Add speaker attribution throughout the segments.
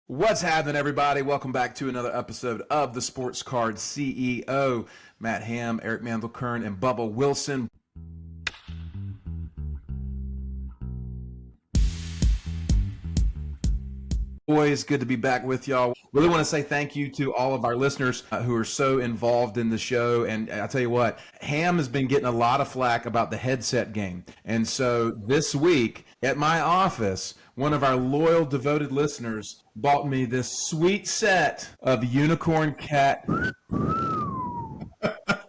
Speaker 1: What's happening, everybody? Welcome back to another episode of the Sports Card CEO. Matt Ham, Eric Mandelkern, and Bubba Wilson. Boys, good to be back with y'all. Really want to say thank you to all of our listeners who are so involved in the show. And I tell you what, Ham has been getting a lot of flack about the headset game. And so this week at my office, one of our loyal, devoted listeners bought me this sweet set of unicorn cat.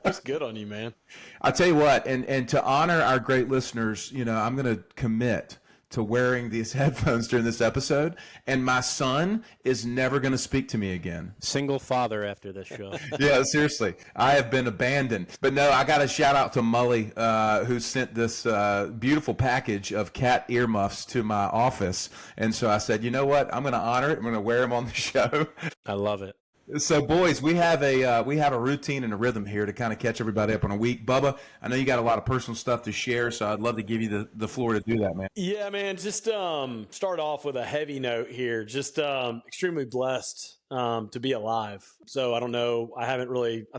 Speaker 2: That's good on you, man.
Speaker 1: I tell you what, and to honor our great listeners, I'm going to commit to wearing these headphones during this episode, and my son is never going to speak to me again.
Speaker 3: Single father after this show.
Speaker 1: Yeah, seriously. I have been abandoned. But no, I got a shout out to Mully, who sent this beautiful package of cat earmuffs to my office. And so I said, you know what? I'm going to honor it. I'm going to wear them on the show.
Speaker 3: I love it.
Speaker 1: So, boys, we have a routine and a rhythm here to kind of catch everybody up on a week. Bubba, I know you got a lot of personal stuff to share, so I'd love to give you the floor to do that, man.
Speaker 2: Yeah, man. Just start off with a heavy note here. Just extremely blessed to be alive. So I don't know. I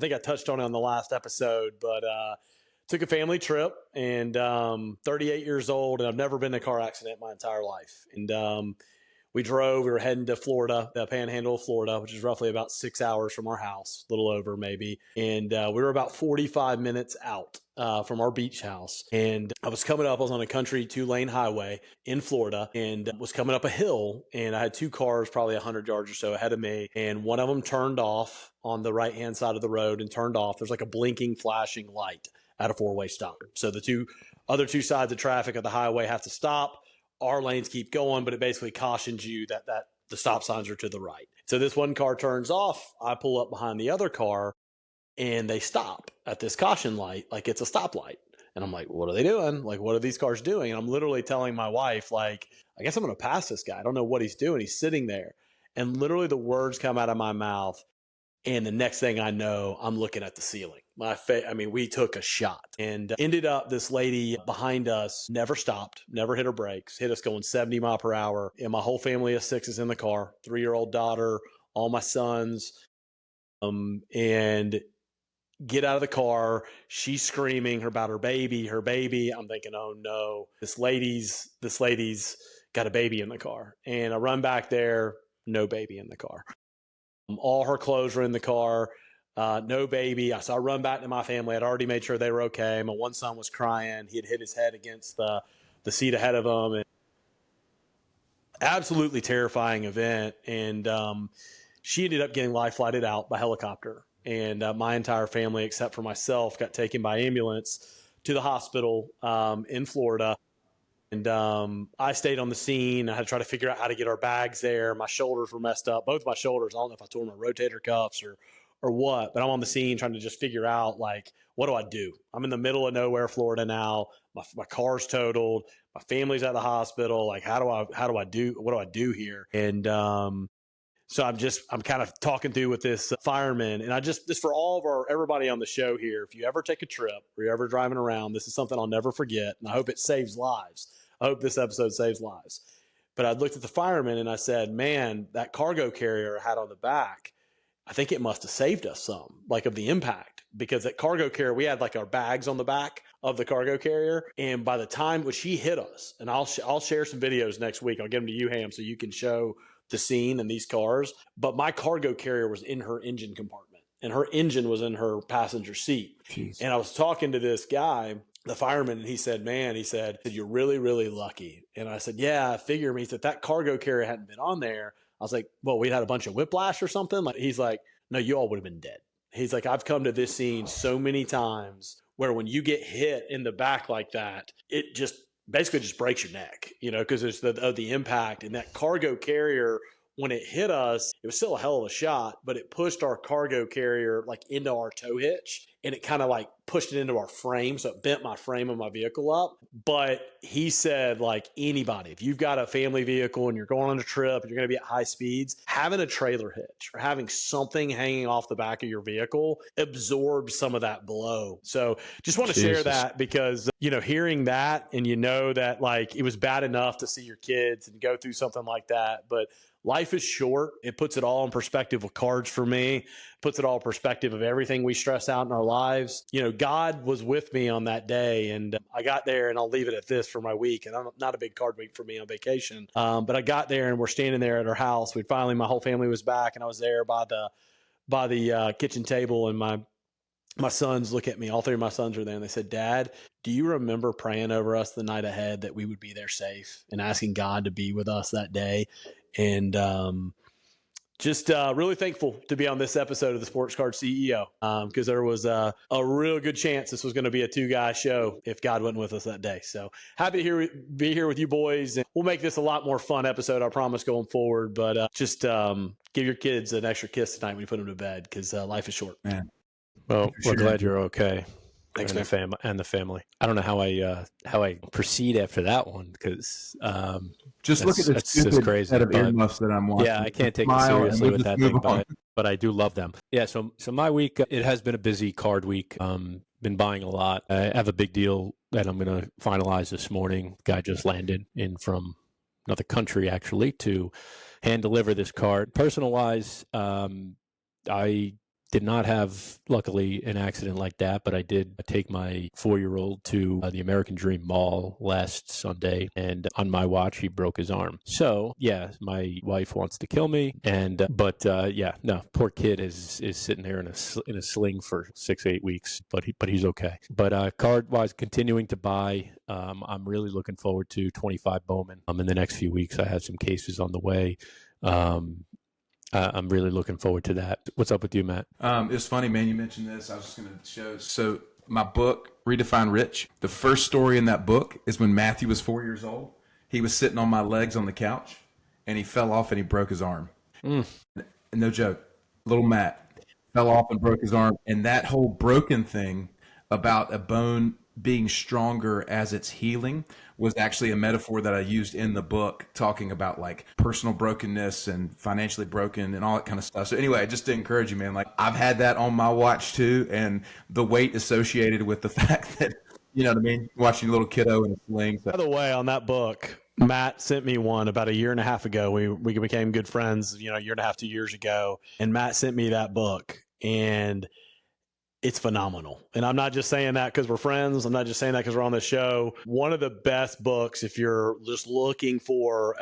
Speaker 2: think I touched on it on the last episode, but took a family trip and 38 years old, and I've never been in a car accident my entire life. And we were heading to Florida, the panhandle of Florida, which is roughly about 6 hours from our house, a little over maybe. And we were about 45 minutes out from our beach house. And I was on a country 2-lane highway in Florida and was coming up a hill. And I had two cars probably 100 yards or so ahead of me. And one of them turned off on the right-hand side of the road and turned off. There's like a blinking, flashing light at a four-way stop. So the other two sides of traffic of the highway have to stop. Our lanes keep going, but it basically cautions you that the stop signs are to the right. So this one car turns off. I pull up behind the other car, and they stop at this caution light like it's a stoplight. And I'm like, what are they doing? Like, what are these cars doing? And I'm literally telling my wife, like, I guess I'm going to pass this guy. I don't know what he's doing. He's sitting there. And literally the words come out of my mouth. And the next thing I know, I'm looking at the ceiling. We took a shot and ended up this lady behind us never stopped, never hit her brakes, hit us going 70 mile per hour. And my whole family of 6 is in the car, 3-year-old daughter, all my sons, and get out of the car. She's screaming about her baby. I'm thinking, oh no, this lady's got a baby in the car. And I run back there, no baby in the car. All her clothes were in the car, no baby. So I run back to my family. I'd already made sure they were okay. My one son was crying. He had hit his head against the seat ahead of him. And absolutely terrifying event. And she ended up getting life flighted out by helicopter. And my entire family, except for myself, got taken by ambulance to the hospital in Florida. And I stayed on the scene. I had to try to figure out how to get our bags there. My shoulders were messed up, both my shoulders. I don't know if I tore my rotator cuffs or what, but I'm on the scene trying to just figure out, like, what do I do? I'm in the middle of nowhere, Florida now. My car's totaled. My family's at the hospital. Like, what do I do here? And so I'm kind of talking through with this fireman, and this for everybody on the show here. If you ever take a trip or you're ever driving around, this is something I'll never forget, and I hope it saves lives. I hope this episode saves lives. But I looked at the fireman and I said, man, that cargo carrier I had on the back, I think it must have saved us some, like, of the impact, because that cargo carrier, we had like our bags on the back of the cargo carrier. And by the time when she hit us, and I'll share some videos next week, I'll get them to you, Ham, so you can show the scene and these cars. But my cargo carrier was in her engine compartment and her engine was in her passenger seat.
Speaker 1: Jeez.
Speaker 2: And I was talking to this guy, the fireman, and he said, you're really, really lucky. And I said, yeah, I figure. He said, that cargo carrier hadn't been on there. I was like, well, we'd had a bunch of whiplash or something. Like, he's like, no, you all would have been dead. He's like, I've come to this scene so many times where when you get hit in the back like that, it just basically just breaks your neck, because there's the impact. And that cargo carrier, when it hit us, it was still a hell of a shot, but it pushed our cargo carrier like into our tow hitch, and it kind of like pushed it into our frame. So it bent my frame of my vehicle up. But he said, like, anybody, if you've got a family vehicle and you're going on a trip and you're going to be at high speeds, having a trailer hitch or having something hanging off the back of your vehicle absorbs some of that blow. So just want to share that, because, hearing that, and that, like, it was bad enough to see your kids and go through something like that, but life is short. It puts it all in perspective with cards for me, puts it all in perspective of everything we stress out in our lives. God was with me on that day, and I got there, and I'll leave it at this for my week. And I'm not a big card week for me on vacation, but I got there, and we're standing there at our house. My whole family was back, and I was there by the kitchen table, and my sons look at me. All three of my sons are there, and they said, "Dad, do you remember praying over us the night ahead that we would be there safe and asking God to be with us that day?" And just really thankful to be on this episode of the Sports Card CEO, because there was a real good chance this was going to be a two-guy show if God wasn't with us that day. So happy to be here with you boys, and we'll make this a lot more fun episode, I promise, going forward. But just give your kids an extra kiss tonight when you put them to bed, because life is short.
Speaker 1: Man.
Speaker 3: Well, we're glad you're okay.
Speaker 2: Thanks,
Speaker 3: and the family. I don't know how I proceed after that one, because
Speaker 1: just look at this
Speaker 3: stupid crazy
Speaker 1: set of earmuffs that I'm watching.
Speaker 3: Yeah, I can't take it seriously with that thing, but I do love them. Yeah, so my week, it has been a busy card week. Been buying a lot. I have a big deal that I'm going to finalize this morning. Guy just landed in from another country, actually, to hand deliver this card. Personal wise, I did not have, luckily, an accident like that, but I did take my 4-year-old to the American Dream Mall last Sunday, and on my watch, he broke his arm. So, yeah, my wife wants to kill me, but poor kid is sitting there in a sling for 6-8 weeks, but he's okay. But card-wise, continuing to buy. I'm really looking forward to 25 Bowman. In the next few weeks, I have some cases on the way. I'm really looking forward to that. What's up with you, Matt?
Speaker 1: It's funny, man. You mentioned this. I was just going to show. So my book, Redefine Rich, the first story in that book is when Matthew was 4 years old. He was sitting on my legs on the couch, and he fell off and he broke his arm. No joke. Little Matt fell off and broke his arm. And that whole broken thing about a bone being stronger as it's healing was actually a metaphor that I used in the book, talking about like personal brokenness and financially broken and all that kind of stuff. So anyway, just to encourage you, man, like I've had that on my watch too, and the weight associated with the fact that, you know what I mean, watching a little kiddo in a sling. So.
Speaker 2: By the way, on that book, Matt sent me one about a year and a half ago. We became good friends, a year and a half, 2 years ago, and Matt sent me that book, and it's phenomenal. And I'm not just saying that because we're friends. I'm not just saying that because we're on the show. One of the best books, if you're just looking for,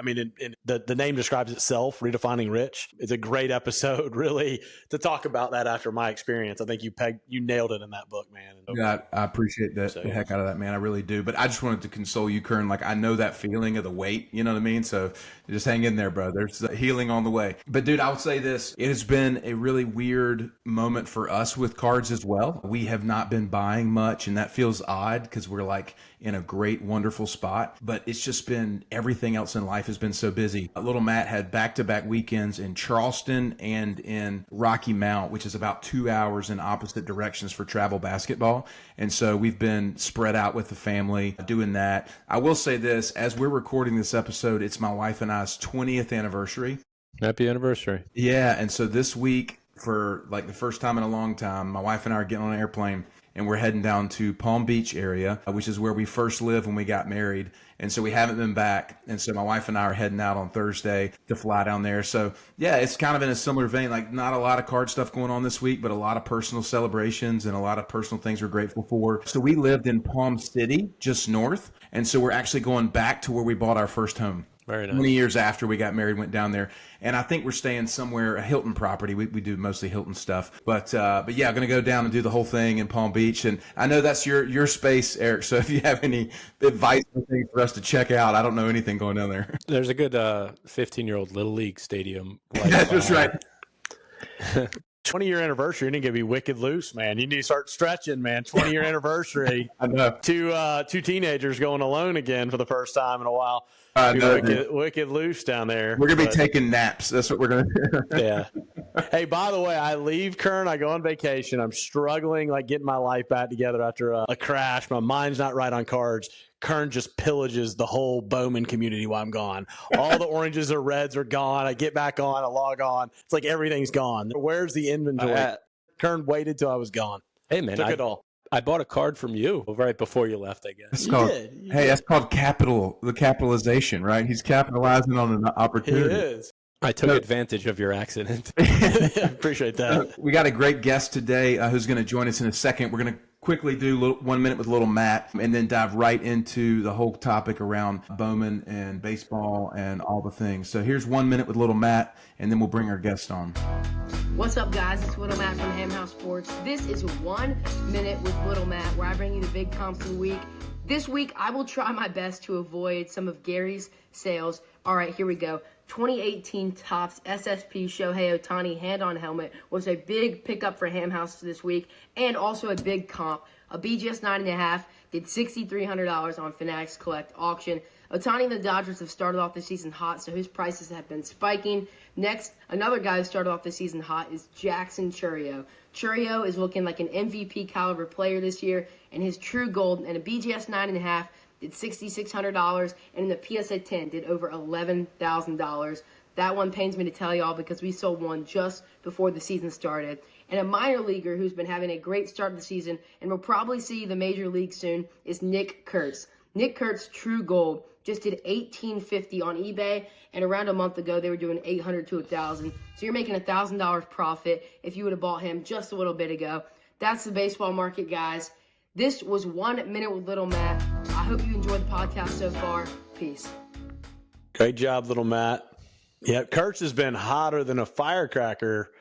Speaker 2: the name describes itself, Redefining Rich. It's a great episode, really, to talk about that after my experience. I think you nailed it in that book, man.
Speaker 1: Yeah, I appreciate that, the heck out of that, man. I really do. But I just wanted to console you, Kern. Like, I know that feeling of the weight, you know what I mean? So just hang in there, bro. There's healing on the way. But dude, I would say this. It has been a really weird moment for us with cards as well. We have not been buying much, and that feels odd because we're like in a great, wonderful spot. But it's just been, everything else in life has been so busy. Little Matt had back-to-back weekends in Charleston and in Rocky Mount, which is about 2 hours in opposite directions for travel basketball. And so we've been spread out with the family doing that. I will say this, as we're recording this episode, it's my wife and I's 20th anniversary.
Speaker 3: Happy anniversary.
Speaker 1: Yeah, and so this week, for like the first time in a long time, my wife and I are getting on an airplane and we're heading down to Palm Beach area, which is where we first lived when we got married. And so we haven't been back. And so my wife and I are heading out on Thursday to fly down there. So yeah, it's kind of in a similar vein, like not a lot of card stuff going on this week, but a lot of personal celebrations and a lot of personal things we're grateful for. So we lived in Palm City, just north. And so we're actually going back to where we bought our first home.
Speaker 3: Very nice.
Speaker 1: 20 years after we got married, went down there. And I think we're staying somewhere, a Hilton property. We do mostly Hilton stuff. But yeah, I'm going to go down and do the whole thing in Palm Beach. And I know that's your space, Eric. So if you have any advice or things for us to check out, I don't know anything going down there.
Speaker 3: There's a good 15-year-old Little League stadium.
Speaker 1: That's right.
Speaker 2: 20-year anniversary, you're going to be wicked loose, man. You need to start stretching, man. 20-year anniversary.
Speaker 1: I know.
Speaker 2: Two teenagers going alone again for the first time in a while. Wicked loose down there.
Speaker 1: We're going to be taking naps. That's what we're going to do.
Speaker 2: Yeah. Hey, by the way, I leave Kern. I go on vacation. I'm struggling, like getting my life back together after a crash. My mind's not right on cards. Kern just pillages the whole Bowman community while I'm gone. All the oranges or reds are gone. I get back on, I log on. It's like everything's gone. Where's the inventory? Kern waited till I was gone.
Speaker 3: Hey, man.
Speaker 2: Took it all.
Speaker 3: I bought a card from you right before you left, I guess.
Speaker 1: That's called capital, the capitalization, right? He's capitalizing on an opportunity.
Speaker 2: It is.
Speaker 3: I took advantage of your accident.
Speaker 2: Appreciate that.
Speaker 1: We got a great guest today who's going to join us in a second. We're going to quickly do 1 minute with little Matt and then dive right into the whole topic around Bowman and baseball and all the things. So here's 1 minute with little Matt, and then we'll bring our guest on.
Speaker 4: What's up, guys? It's Little Matt from Ham House Sports. This is 1 minute with little Matt, where I bring you the big comps of the week. This week, I will try my best to avoid some of Gary's sales. All right, here we go. 2018 Topps SSP Shohei Ohtani hand-on helmet was a big pickup for Ham House this week, and also a big comp. A BGS 9.5 did $6,300 on Fanatics Collect auction. Ohtani and the Dodgers have started off the season hot, so his prices have been spiking. Next, another guy who started off the season hot is Jackson Chourio. Chourio is looking like an MVP caliber player this year, and his True Gold and a BGS 9.5 did $6,600, and in the PSA 10 did over $11,000. That one pains me to tell y'all because we sold one just before the season started. And a minor leaguer who's been having a great start of the season and will probably see the major league soon is Nick Kurtz. Nick Kurtz True Gold just did $1,850 on eBay, and around a month ago they were doing $800 to $1,000. So you're making $1,000 profit if you would have bought him just a little bit ago. That's the baseball market, guys. This was 1 minute with little Matt. I hope you enjoyed the podcast so far. Peace.
Speaker 2: Great job, little Matt. Yeah, Kurtz has been hotter than a firecracker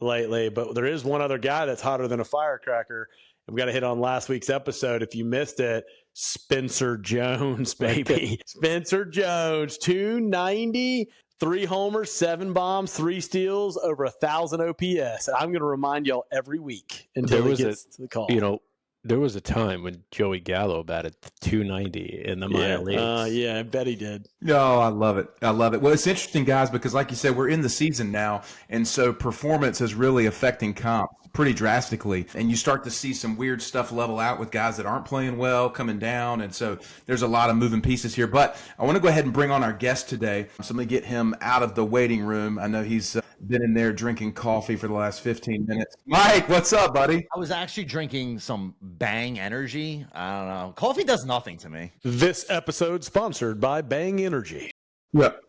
Speaker 2: lately, but there is one other guy that's hotter than a firecracker. And we got to hit on last week's episode. If you missed it, Spencer Jones, baby. Spencer Jones, 290, 3 homers, 7 bombs, 3 steals, over 1,000 OPS. And I'm going to remind y'all every week until he gets to the call.
Speaker 3: You know, there was a time when Joey Gallo batted 290 in the minor leagues.
Speaker 2: Yeah, I bet he did.
Speaker 1: No, I love it. I love it. Well, it's interesting, guys, because like you said, we're in the season now, and so performance is really affecting comp pretty drastically, and you start to see some weird stuff level out with guys that aren't playing well coming down, and so there's a lot of moving pieces here. But I want to go ahead and bring on our guest today. So let me get him out of the waiting room. I know he's been in there drinking coffee for the last 15 minutes. Mike, what's up, buddy?
Speaker 5: I was actually drinking some Bang Energy. I don't know. Coffee does nothing to me.
Speaker 2: This episode sponsored by Bang Energy.
Speaker 1: Yep.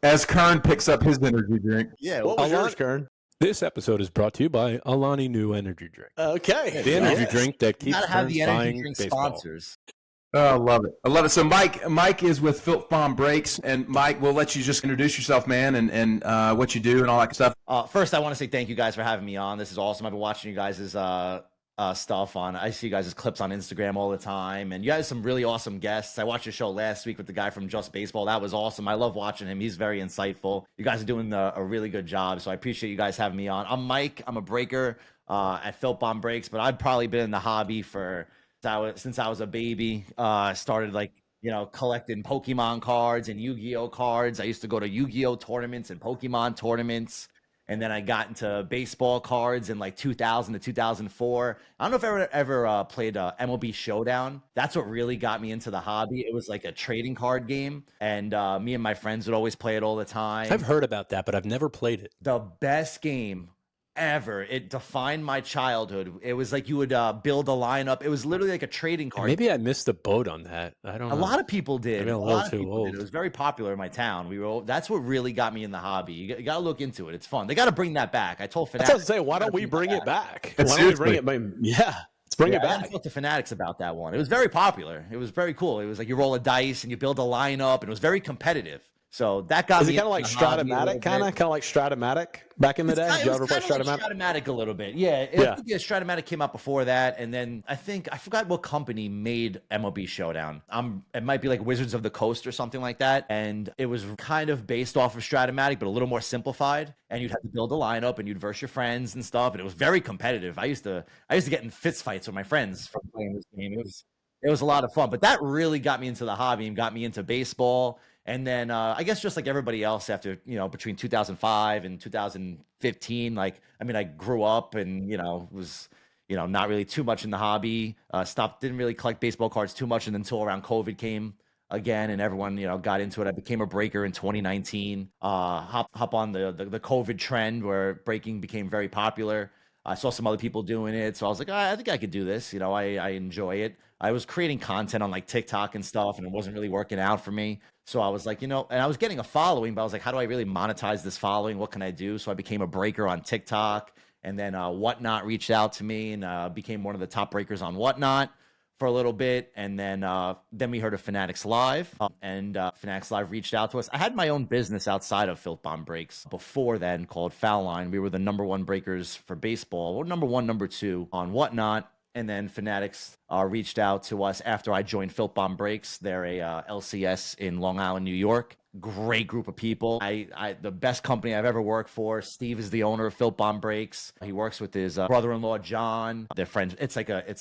Speaker 1: As Kern picks up his energy drink.
Speaker 5: Yeah.
Speaker 2: What was yours, Kern?
Speaker 3: This episode is brought to you by Alani New Energy Drink.
Speaker 2: Okay.
Speaker 3: The energy drink that keeps
Speaker 5: gotta have the energy
Speaker 3: buying
Speaker 5: drink
Speaker 3: baseball.
Speaker 5: sponsors.
Speaker 1: Oh, I love it. I love it. So Mike is with Filth Bomb Breaks, and Mike, we'll let you just introduce yourself, man, and what you do and all that stuff.
Speaker 5: First, I want to say thank you guys for having me on. This is awesome. I've been watching you guys' stuff on. I see you guys' clips on Instagram all the time, and you guys have some really awesome guests. I watched your show last week with the guy from Just Baseball. That was awesome. I love watching him. He's very insightful. You guys are doing a really good job, so I appreciate you guys having me on. I'm Mike. I'm a breaker at Filth Bomb Breaks, but I've probably been in the hobby since I was a baby. I started collecting Pokemon cards and Yu-Gi-Oh cards. I used to go to Yu-Gi-Oh tournaments and Pokemon tournaments. And then I got into baseball cards in 2000 to 2004. I don't know if I ever played MLB Showdown. That's what really got me into the hobby. It was like a trading card game. And me and my friends would always play it all the time.
Speaker 3: I've heard about that, but I've never played it.
Speaker 5: The best game ever. It defined my childhood. It was like you would build a lineup. It was literally like a trading card.
Speaker 3: Maybe I missed the boat on that. I don't know.
Speaker 5: A lot of people did.
Speaker 3: Maybe I'm a little too old.
Speaker 5: It was very popular in my town. That's what really got me in the hobby. You got to look into it. It's fun. They got to bring that back. I told Fanatics.
Speaker 2: I was going to say, why don't we bring it back? Why don't we bring it back? Yeah. Let's bring it back.
Speaker 5: I talked to Fanatics about that one. It was very popular. It was very cool. It was like you roll a dice and you build a lineup, and it was very competitive. So that got me.
Speaker 2: Is it kind of like Stratomatic, kind of like Stratomatic back in the day? Did you ever play Stratomatic?
Speaker 5: Like Stratomatic a little bit, yeah. Stratomatic came out before that, and then I forgot what company made MLB Showdown. It might be like Wizards of the Coast or something like that, and it was kind of based off of Stratomatic, but a little more simplified. And you'd have to build a lineup, and you'd verse your friends and stuff, and it was very competitive. I used to get in fist fights with my friends from playing this game. It was a lot of fun, but that really got me into the hobby and got me into baseball. And then I guess just like everybody else after, between 2005 and 2015, I grew up and, was, not really too much in the hobby, didn't really collect baseball cards too much until around COVID came again and everyone, got into it. I became a breaker in 2019, hop on the COVID trend where breaking became very popular. I saw some other people doing it. So I was like, I think I could do this. You know, I enjoy it. I was creating content on like TikTok and stuff, and it wasn't really working out for me. So I was like, you know, and I was getting a following, but I was like, how do I really monetize this following? What can I do? So I became a breaker on TikTok. And then Whatnot reached out to me and became one of the top breakers on Whatnot for a little bit. And then we heard of Fanatics Live, and Fanatics Live reached out to us. I had my own business outside of Filth Bomb Breaks before then called Foul Line. We were the #1 breakers for baseball, or #1, #2 on Whatnot. And then Fanatics reached out to us after I joined Filth Bomb Breaks. They're a LCS in Long Island, New York. Great group of people. The best company I've ever worked for. Steve is the owner of Filth Bomb Breaks. He works with his brother-in-law John. They're friends. It's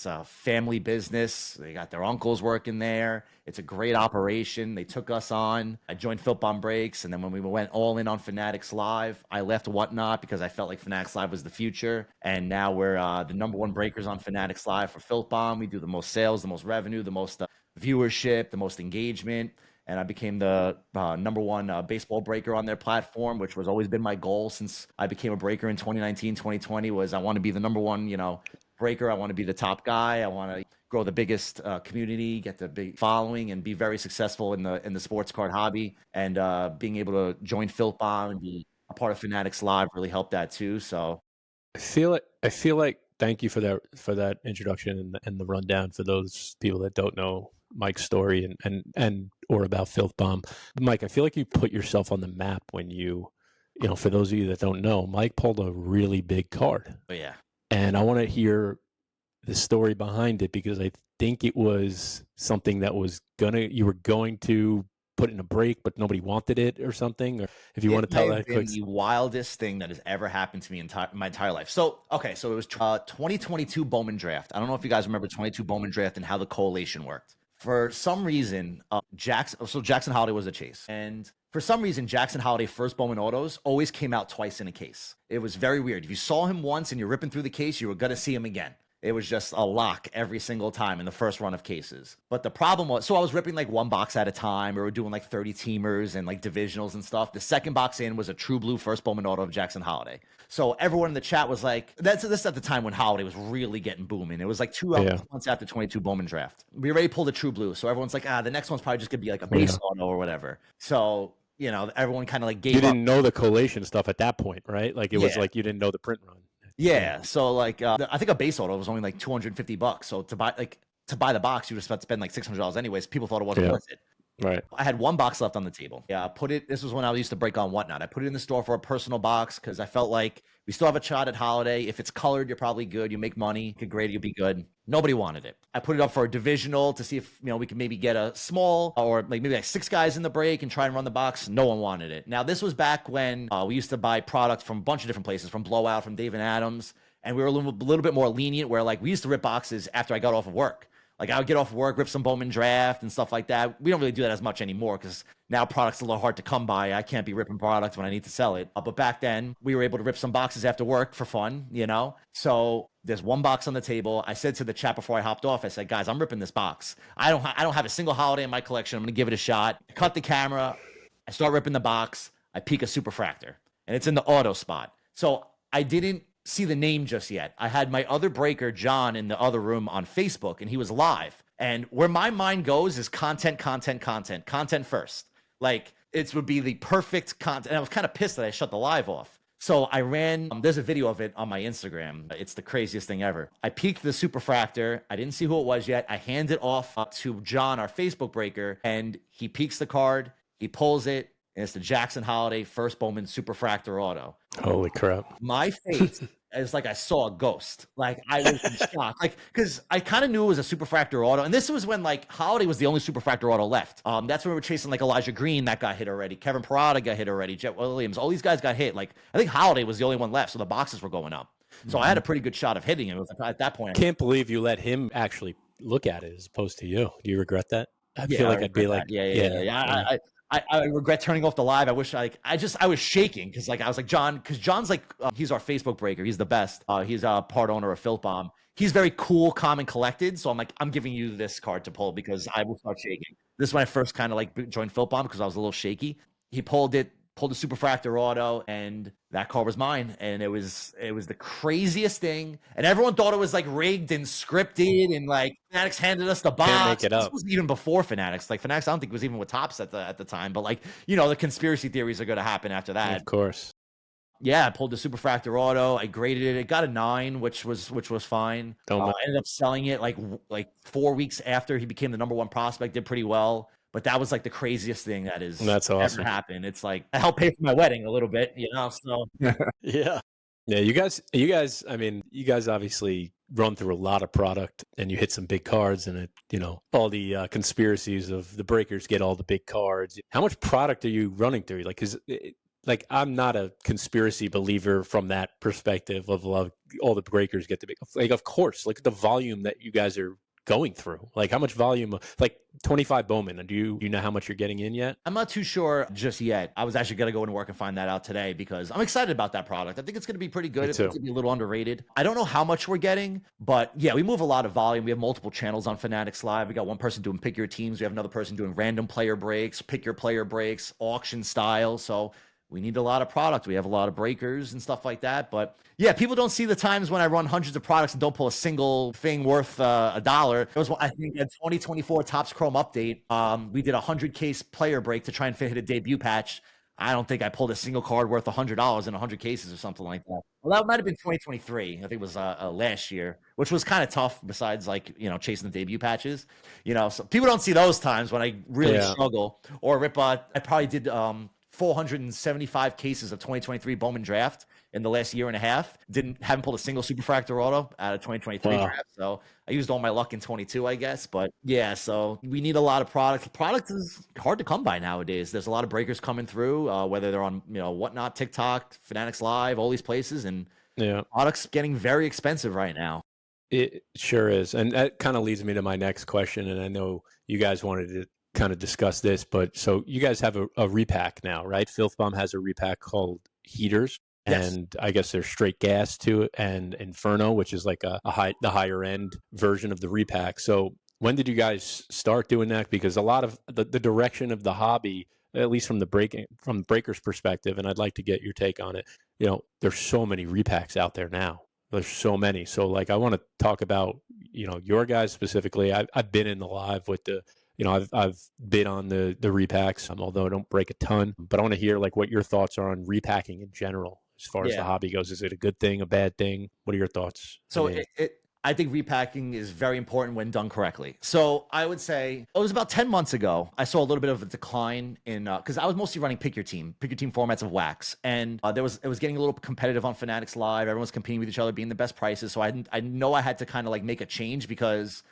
Speaker 5: a family business. They got their uncles working there. It's a great operation. They took us on. I joined Filth Bomb Breaks, and then when we went all in on Fanatics Live, I left Whatnot because I felt like Fanatics Live was the future. And now we're the #1 breakers on Fanatics Live for Filth Bomb. We do the most sales, the most revenue, the most viewership, the most engagement. And I became the #1 baseball breaker on their platform, which was always been my goal since I became a breaker in 2019, 2020, was I want to be the #1, breaker. I want to be the top guy. I want to grow the biggest community, get the big following, and be very successful in the sports card hobby. And being able to join Filth Bomb and be a part of Fanatics Live really helped that too. So
Speaker 3: I feel like thank you for that introduction and the rundown for those people that don't know Mike's story and or about Filth Bomb. Mike, I feel like you put yourself on the map when you for those of you that don't know, Mike pulled a really big card.
Speaker 5: oh, yeah.
Speaker 3: And I want to hear the story behind it, because I think it was something that you were going to put in a break, but nobody wanted it or something. Or if you want to tell that quick.
Speaker 5: The wildest thing that has ever happened to me in my entire life. So it was 2022 Bowman Draft. I don't know if you guys remember 22 Bowman Draft and how the collation worked. For some reason, Jackson Holiday was a chase. And for some reason, Jackson Holiday first Bowman autos always came out twice in a case. It was very weird. If you saw him once and you're ripping through the case, you were going to see him again. It was just a lock every single time in the first run of cases. But the problem was, so I was ripping like one box at a time. We were doing like 30 teamers and like divisionals and stuff. The second box in was a true blue first Bowman auto of Jackson Holiday. So everyone in the chat was like, this is at the time when Holiday was really getting booming. It was like 2 months after 22 Bowman Draft. We already pulled a true blue. So everyone's like, the next one's probably just going to be like a base auto or whatever. So, everyone kind of like gave up.
Speaker 3: You didn't know the collation stuff at that point, right? Like it was like you didn't know the print run.
Speaker 5: Yeah, so like I think a base auto was only like $250. So to buy the box, you just have to spend like $600 anyways. People thought it wasn't worth it.
Speaker 3: Right.
Speaker 5: I had one box left on the table. Yeah, this was when I used to break on Whatnot. I put it in the store for a personal box because I felt like we still have a shot at Holiday. If it's colored, you're probably good. You make money. You could grade it, you'll be good. Nobody wanted it. I put it up for a divisional to see if we can maybe get a small or like maybe like 6 guys in the break and try and run the box. No one wanted it. Now this was back when we used to buy product from a bunch of different places, from Blowout, from Dave and Adams, and we were a little bit more lenient. Where like we used to rip boxes after I got off of work. Like I would get off work, rip some Bowman Draft and stuff like that. We don't really do that as much anymore because now product's a little hard to come by. I can't be ripping product when I need to sell it. But back then we were able to rip some boxes after work for fun, So there's one box on the table. I said to the chat before I hopped off, I said, guys, I'm ripping this box. I don't have a single Holiday in my collection. I'm going to give it a shot. I cut the camera. I start ripping the box. I peek a Superfractor and it's in the auto spot. So I didn't see the name just yet. I had my other breaker, John, in the other room on Facebook, and he was live. And where my mind goes is content first. Like it would be the perfect content. And I was kind of pissed that I shut the live off. So I ran, there's a video of it on my Instagram. It's the craziest thing ever. I peeked the Superfractor. I didn't see who it was yet. I hand it off to John, our Facebook breaker, and he peeks the card. He pulls it. And it's the Jackson Holiday first Bowman Superfractor auto.
Speaker 3: Holy crap. My
Speaker 5: face is like I saw a ghost. Like I was in shock. Like, because I kind of knew it was a Superfractor auto. And this was when like Holiday was the only Superfractor auto left. That's when we were chasing like Elijah Green that got hit already. Kevin Parada got hit already. Jet Williams. All these guys got hit. Like I think Holiday was the only one left. So the boxes were going up. So I had a pretty good shot of hitting him. At that point,
Speaker 3: I can't believe you let him actually look at it as opposed to you. Do you regret that? I feel like I'd be like,
Speaker 5: yeah. I regret turning off the live. I wish I was shaking because like I was like John, because John's like he's our Facebook breaker. He's the best. He's a part owner of Filth Bomb. He's very cool, calm, and collected. So I'm like, I'm giving you this card to pull because I will start shaking. This is when I first kind of like joined Filth Bomb because I was a little shaky. He pulled it. pulled a Superfractor Auto, and that car was mine. And it was the craziest thing. And everyone thought it was like rigged and scripted, and like Fanatics handed us the box.
Speaker 3: Can't make it up.
Speaker 5: This was even before Fanatics. Like Fanatics, I don't think it was even with Topps at the time. But like, you know, the conspiracy theories are going to happen after that.
Speaker 3: Of course.
Speaker 5: Yeah, I pulled the Superfractor Auto. I graded it. It got a 9, which was fine. I ended up selling it like 4 weeks after he became the #1 prospect. Did pretty well. But that was like the craziest thing that's awesome. Ever happened. It's like I helped pay for my wedding a little bit, you know. So
Speaker 2: yeah.
Speaker 3: You guys. I mean, you guys obviously run through a lot of product, and you hit some big cards, and it, you know, all the conspiracies of the breakers get all the big cards. How much product are you running through? Like, because like I'm not a conspiracy believer from that perspective of all the breakers get the big. Like, of course, like the volume that you guys are going through, like how much volume, like 25 Bowman, do you know how much you're getting in yet?
Speaker 5: I'm not too sure just yet. I was actually going to go into work and find that out today because I'm excited about that product. I think it's going to be pretty good. It's going to be a little underrated. I don't know how much we're getting, but yeah, we move a lot of volume. We have multiple channels on Fanatics Live. We got one person doing pick your teams. We have another person doing random player breaks, pick your player breaks, auction style. So we need a lot of product. We have a lot of breakers and stuff like that. But yeah, people don't see the times when I run hundreds of products and don't pull a single thing worth $1. It was, I think, a 2024 Topps Chrome update. We did a 100-case player break to try and hit a debut patch. I don't think I pulled a single card worth $100 in 100 cases or something like that. Well, that might have been 2023. I think it was last year, which was kind of tough besides, like, you know, chasing the debut patches. You know, so people don't see those times when I really struggle. Or I probably did 475 cases of 2023 Bowman draft in the last year and a half. Haven't pulled a single Superfractor Auto out of 2023 draft. So I used all my luck in 22, I guess. But yeah, so we need a lot of product. Product is hard to come by nowadays. There's a lot of breakers coming through, whether they're on, you know, whatnot, TikTok, Fanatics Live, all these places, and product's getting very expensive right now.
Speaker 3: It sure is. And that kind of leads me to my next question. And I know you guys wanted to kind of discuss this, but so you guys have a repack now, right? Filth Bomb has a repack called Heaters, and I guess there's straight gas to it, and Inferno, which is like the higher end version of the repack. So when did you guys start doing that? Because a lot of the direction of the hobby, at least from the breakers perspective, and I'd like to get your take on it. You know, there's so many repacks out there now. There's so many. So like, I want to talk about, you know, your guys specifically. I've been in the live with the, you know, I've bid on the repacks, although I don't break a ton, but I want to hear like what your thoughts are on repacking in general as far as the hobby goes. Is it a good thing, a bad thing? What are your thoughts?
Speaker 5: So I think repacking is very important when done correctly. So I would say it was about 10 months ago, I saw a little bit of a decline in, because I was mostly running pick your team formats of wax. And it was getting a little competitive on Fanatics Live. Everyone's competing with each other, being the best prices. So I know I had to kind of like make a change because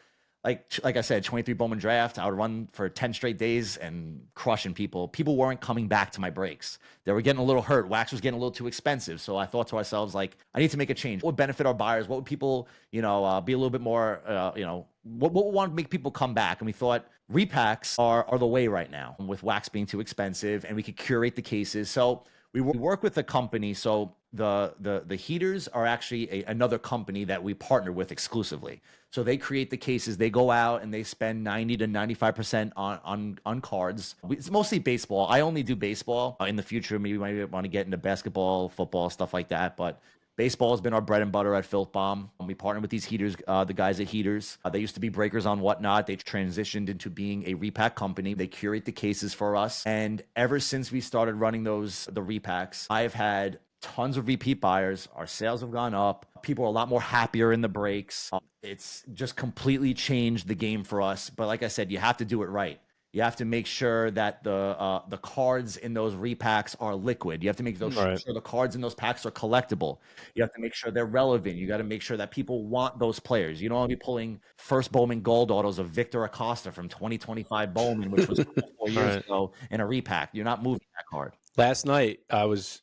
Speaker 5: like I said, 23 Bowman draft, I would run for 10 straight days and crushing people. People weren't coming back to my breaks. They were getting a little hurt. Wax was getting a little too expensive. So I thought to ourselves, like, I need to make a change. What would benefit our buyers? What would people, you know, be a little bit more, you know, what would want to make people come back? And we thought repacks are the way right now, with wax being too expensive, and we could curate the cases. So we work with a company. So the heaters are actually another company that we partner with exclusively. So they create the cases. They go out and they spend 90 to 95% on cards. It's mostly baseball. I only do baseball. In the future, maybe we might want to get into basketball, football, stuff like that. But baseball has been our bread and butter at Filth Bomb. We partner with these heaters, the guys at Heaters. They used to be breakers on Whatnot. They transitioned into being a repack company. They curate the cases for us. And ever since we started running the repacks, I've had tons of repeat buyers. Our sales have gone up. People are a lot more happier in the breaks. It's just completely changed the game for us. But like I said, you have to do it right. You have to make sure that the cards in those repacks are liquid. You have to make sure the cards in those packs are collectible. You have to make sure they're relevant. You got to make sure that people want those players. You don't want to be pulling first Bowman gold autos of Victor Acosta from 2025 Bowman, which was 4 years ago, in a repack. You're not moving that card.
Speaker 3: Last night, I was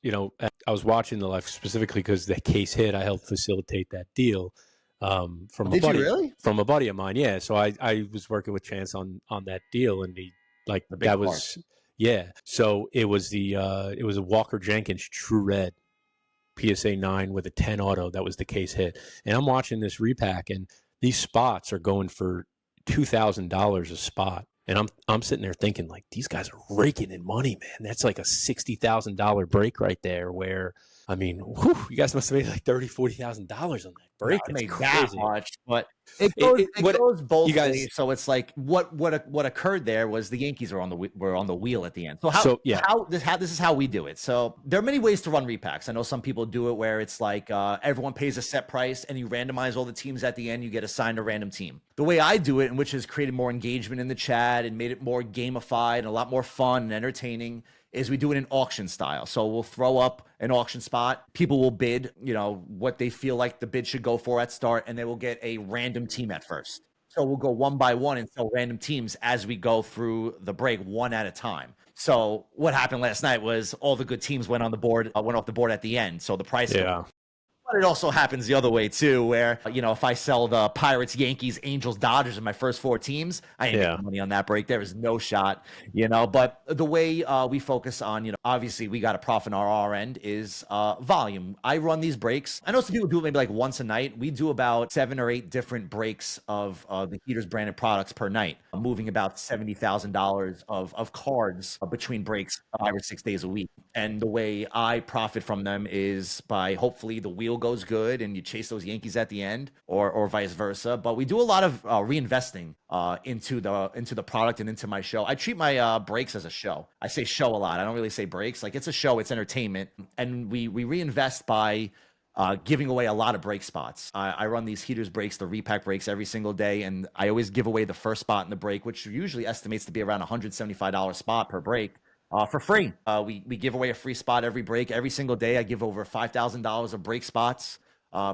Speaker 3: watching the live specifically because the case hit. I helped facilitate that deal from a buddy.
Speaker 5: Really?
Speaker 3: From a buddy of mine. Yeah. So I was working with Chance on that deal, and he like that was So it was it was a Walker Jenkins True Red PSA 9 with a 10 auto. That was the case hit, and I'm watching this repack, and these spots are going for $2,000 a spot. And I'm sitting there thinking, like, these guys are raking in money, man. That's like a $60,000 break right there. Where, I mean, whew, you guys must have made like $30,000-$40,000 on that break.
Speaker 5: I
Speaker 3: That's
Speaker 5: made
Speaker 3: crazy.
Speaker 5: that much, but it goes both ways. So it's like what occurred there was the Yankees were on the wheel at the end. So this is how we do it. So there are many ways to run repacks. I know some people do it where it's like everyone pays a set price and you randomize all the teams at the end. You get assigned a random team. The way I do it, and which has created more engagement in the chat and made it more gamified and a lot more fun and entertaining, is we do it in auction style. So we'll throw up an auction spot. People will bid, what they feel like the bid should go for at start, and they will get a random team at first. So we'll go one by one and sell random teams as we go through the break, one at a time. So what happened last night was all the good teams went off the board at the end. So the price But it also happens the other way too, where, if I sell the Pirates, Yankees, Angels, Dodgers in my first 4 teams, I ain't making money on that break. There is no shot, but the way we focus on, obviously we got a profit on our end is volume. I run these breaks. I know some people do it maybe like once a night. We do about 7 or 8 different breaks of the Heaters branded products per night, moving about $70,000 of cards between breaks 5 or 6 days a week. And the way I profit from them is by hopefully the wheel goes good and you chase those Yankees at the end, or vice versa. But we do a lot of reinvesting into the product and into my show. I treat my breaks as a show. I say show a lot. I don't really say breaks. Like, it's a show, it's entertainment, and we reinvest by giving away a lot of break spots. I run these Heaters breaks, the repack breaks, every single day, and I always give away the first spot in the break, which usually estimates to be around $175 spot per break. For free. We give away a free spot every break. Every single day, I give over $5,000 of break spots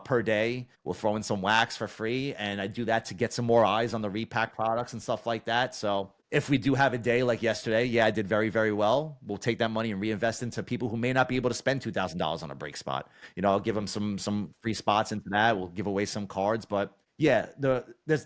Speaker 5: per day. We'll throw in some wax for free, and I do that to get some more eyes on the repack products and stuff like that. So if we do have a day like yesterday, I did very, very well. We'll take that money and reinvest into people who may not be able to spend $2,000 on a break spot. I'll give them some free spots into that. We'll give away some cards, but the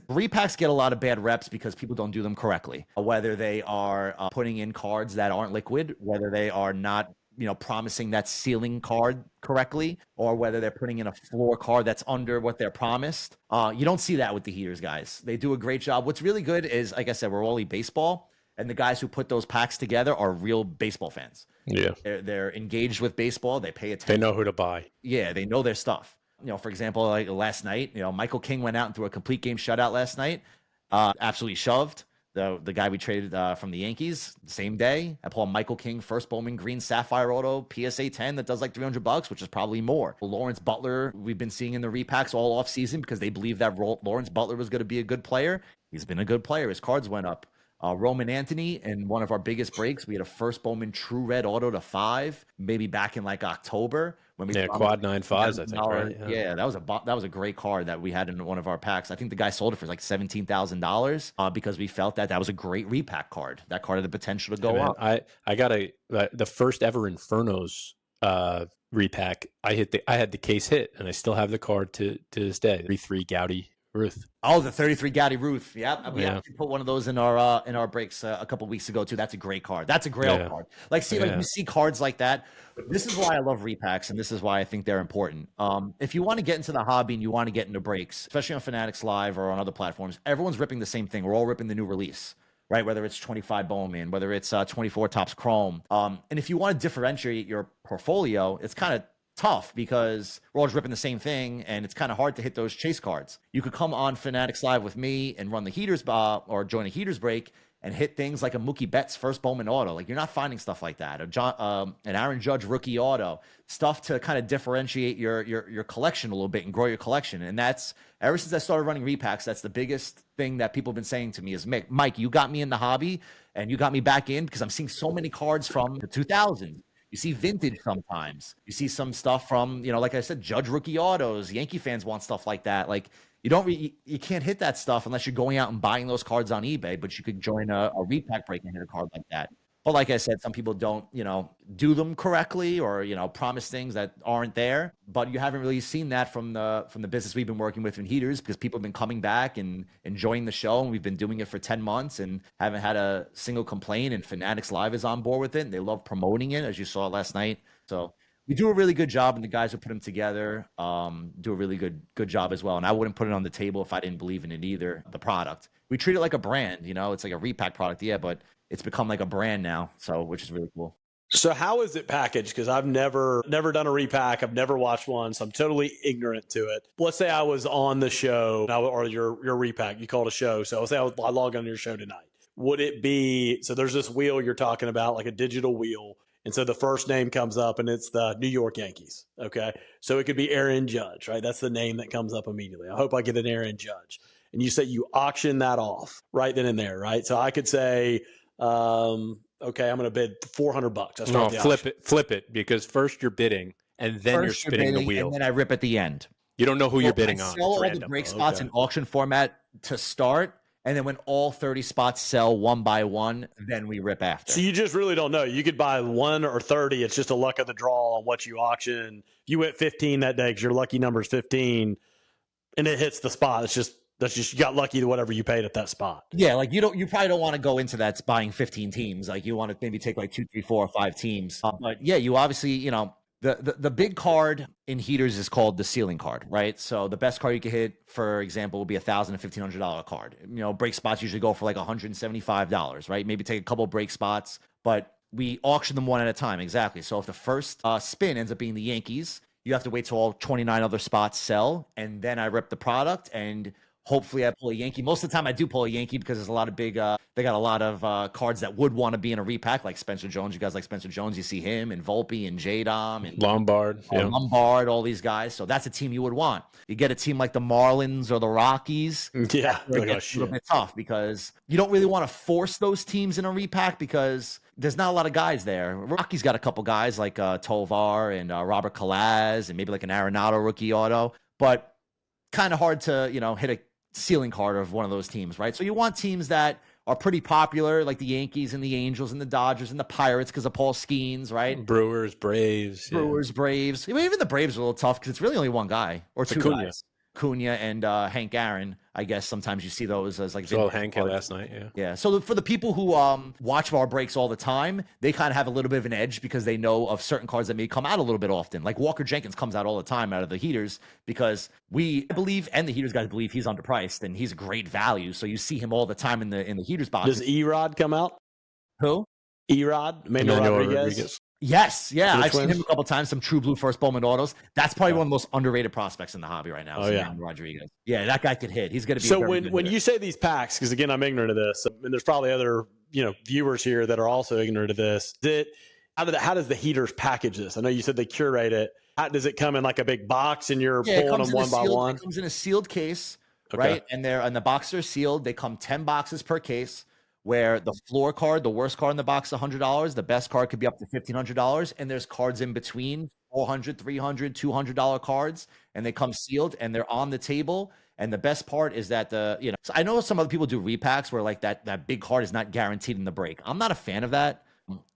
Speaker 5: repacks get a lot of bad reps because people don't do them correctly. Whether they are putting in cards that aren't liquid, whether they are not, promising that ceiling card correctly, or whether they're putting in a floor card that's under what they're promised. You don't see that with the Heaters guys. They do a great job. What's really good is, like I said, we're all baseball, and the guys who put those packs together are real baseball fans.
Speaker 3: Yeah,
Speaker 5: they're engaged with baseball. They pay attention.
Speaker 3: They know who to buy.
Speaker 5: Yeah, they know their stuff. For example, like last night, Michael King went out and threw a complete game shutout last night. Absolutely shoved the guy we traded from the Yankees the same day. I pull a Michael King first Bowman Green Sapphire Auto PSA 10 that does like $300, which is probably more. Lawrence Butler, we've been seeing in the repacks all off season because they believe that Lawrence Butler was going to be a good player. He's been a good player. His cards went up. Roman Anthony, in one of our biggest breaks, we had a first Bowman True Red Auto to 5, maybe back in like October when we
Speaker 3: quad 9.5s, I think. Right?
Speaker 5: Yeah, that was a great card that we had in one of our packs. I think the guy sold it for like $17,000 because we felt that was a great repack card. That card had the potential to go up.
Speaker 3: I got the first ever Infernos repack. I had the case hit, and I still have the card to this day. 3 Gaudy Ruth.
Speaker 5: Oh, the 33 Gaudy Ruth. Yeah, we actually put one of those in our breaks a couple weeks ago too. That's a great card. That's a grail card. Like, you see cards like that. This is why I love repacks, and this is why I think they're important. If you want to get into the hobby and you want to get into breaks, especially on Fanatics Live or on other platforms, everyone's ripping the same thing. We're all ripping the new release, right? Whether it's 25 Bowman, whether it's 24 Topps Chrome. And if you want to differentiate your portfolio, it's kind of tough because we're always ripping the same thing, and it's kind of hard to hit those chase cards. You could come on Fanatics Live with me and run the Heaters or join a Heaters break and hit things like a Mookie Betts first Bowman auto. Like, you're not finding stuff like that. An Aaron Judge rookie auto, stuff to kind of differentiate your collection a little bit and grow your collection. And that's, ever since I started running repacks, that's the biggest thing that people have been saying to me is, Mike, you got me in the hobby and you got me back in because I'm seeing so many cards from the 2000s. You see vintage sometimes. You see some stuff from, like I said, Judge rookie autos. Yankee fans want stuff like that. Like, you can't hit that stuff unless you're going out and buying those cards on eBay, but you could join a repack break and hit a card like that. But like I said, some people don't, do them correctly or, promise things that aren't there. But you haven't really seen that from the business we've been working with in Heaters, because people have been coming back and enjoying the show. And we've been doing it for 10 months and haven't had a single complaint. And Fanatics Live is on board with it. And they love promoting it, as you saw last night. So we do a really good job, and the guys who put them together do a really good job as well. And I wouldn't put it on the table if I didn't believe in it either. The product, we treat it like a brand. It's like a Repack product, yeah, but it's become like a brand now, so which is really cool.
Speaker 2: So how is it packaged? Because I've never done a repack. I've never watched one, so I'm totally ignorant to it. Let's say I was on the show, or your repack. You called a show, so let's say I log on to your show tonight. Would it be, so there's this wheel you're talking about, like a digital wheel, and so the first name comes up, and it's the New York Yankees. Okay, so it could be Aaron Judge, right? That's the name that comes up immediately. I hope I get an Aaron Judge, and you say you auction that off right then and there, right? So I could say. Okay, I'm going to bid $400.
Speaker 3: No, flip it, because first you're bidding and then you're spinning the wheel.
Speaker 5: And then I rip at the end.
Speaker 3: You don't know who you're bidding on.
Speaker 5: Sell all the break spots in auction format to start, and then when all 30 spots sell one by one, then we rip after.
Speaker 2: So you just really don't know. You could buy 1 or 30. It's just a luck of the draw on what you auction. If you went 15 that day because your lucky number is 15, and it hits the spot, that's just you got lucky to whatever you paid at that spot.
Speaker 5: Yeah, like you probably don't want to go into that buying 15 teams. Like you want to maybe take like 2, 3, 4, or 5 teams. But yeah, you obviously, the big card in heaters is called the ceiling card, right? So the best card you can hit, for example, would be $1,000 to $1,500 card. Break spots usually go for like $175, right? Maybe take a couple break spots, but we auction them one at a time. Exactly. So if the first spin ends up being the Yankees, you have to wait till all 29 other spots sell, and then I rip the product, and hopefully I pull a Yankee. Most of the time I do pull a Yankee because there's a lot of big, they got a lot of cards that would want to be in a repack, like Spencer Jones. You guys like Spencer Jones. You see him and Volpe and J-Dom and
Speaker 3: Lombard.
Speaker 5: Lombard, all these guys. So that's a team you would want. You get a team like the Marlins or the Rockies.
Speaker 2: Yeah.
Speaker 5: It's a little bit tough because you don't really want to force those teams in a repack because there's not a lot of guys there. Rockies got a couple guys like Tovar and Robert Kalaz and maybe like an Arenado rookie auto, but kind of hard to, hit a ceiling card of one of those teams, right? So you want teams that are pretty popular, like the Yankees and the Angels and the Dodgers and the Pirates because of Paul Skeens, right?
Speaker 3: Brewers, Braves.
Speaker 5: Braves. Even the Braves are a little tough because it's really only one guy or two
Speaker 3: Acuna.
Speaker 5: guys. Acuna and Hank Aaron. I guess sometimes you see those as like
Speaker 3: Hank last night,
Speaker 5: yeah. So for the people who watch our breaks all the time, they kind of have a little bit of an edge because they know of certain cards that may come out a little bit often. Like Walker Jenkins comes out all the time out of the heaters because we believe, and the heaters guys believe, he's underpriced and he's a great value. So you see him all the time in the heaters box.
Speaker 2: Does Erod come out?
Speaker 5: Who?
Speaker 2: Erod, Manuel Rodriguez.
Speaker 5: Yes, yeah, I've seen him a couple times. Some True Blue First Bowman autos. That's probably one of the most underrated prospects in the hobby right now. Rodriguez. Yeah, that guy could hit. He's going to be.
Speaker 2: So when you say these packs, because again, I'm ignorant of this, and there's probably other viewers here that are also ignorant of this. How does the heaters package this? I know you said they curate it. How does it come in like a big box and you're pulling them one by one?
Speaker 5: It comes in a sealed case, right? And the boxes are sealed. They come 10 boxes per case. Where the floor card, the worst card in the box, $100. The best card could be up to $1,500. And there's cards in between, $400, $300, $200 cards. And they come sealed and they're on the table. And the best part is that so I know some other people do repacks where like that big card is not guaranteed in the break. I'm not a fan of that.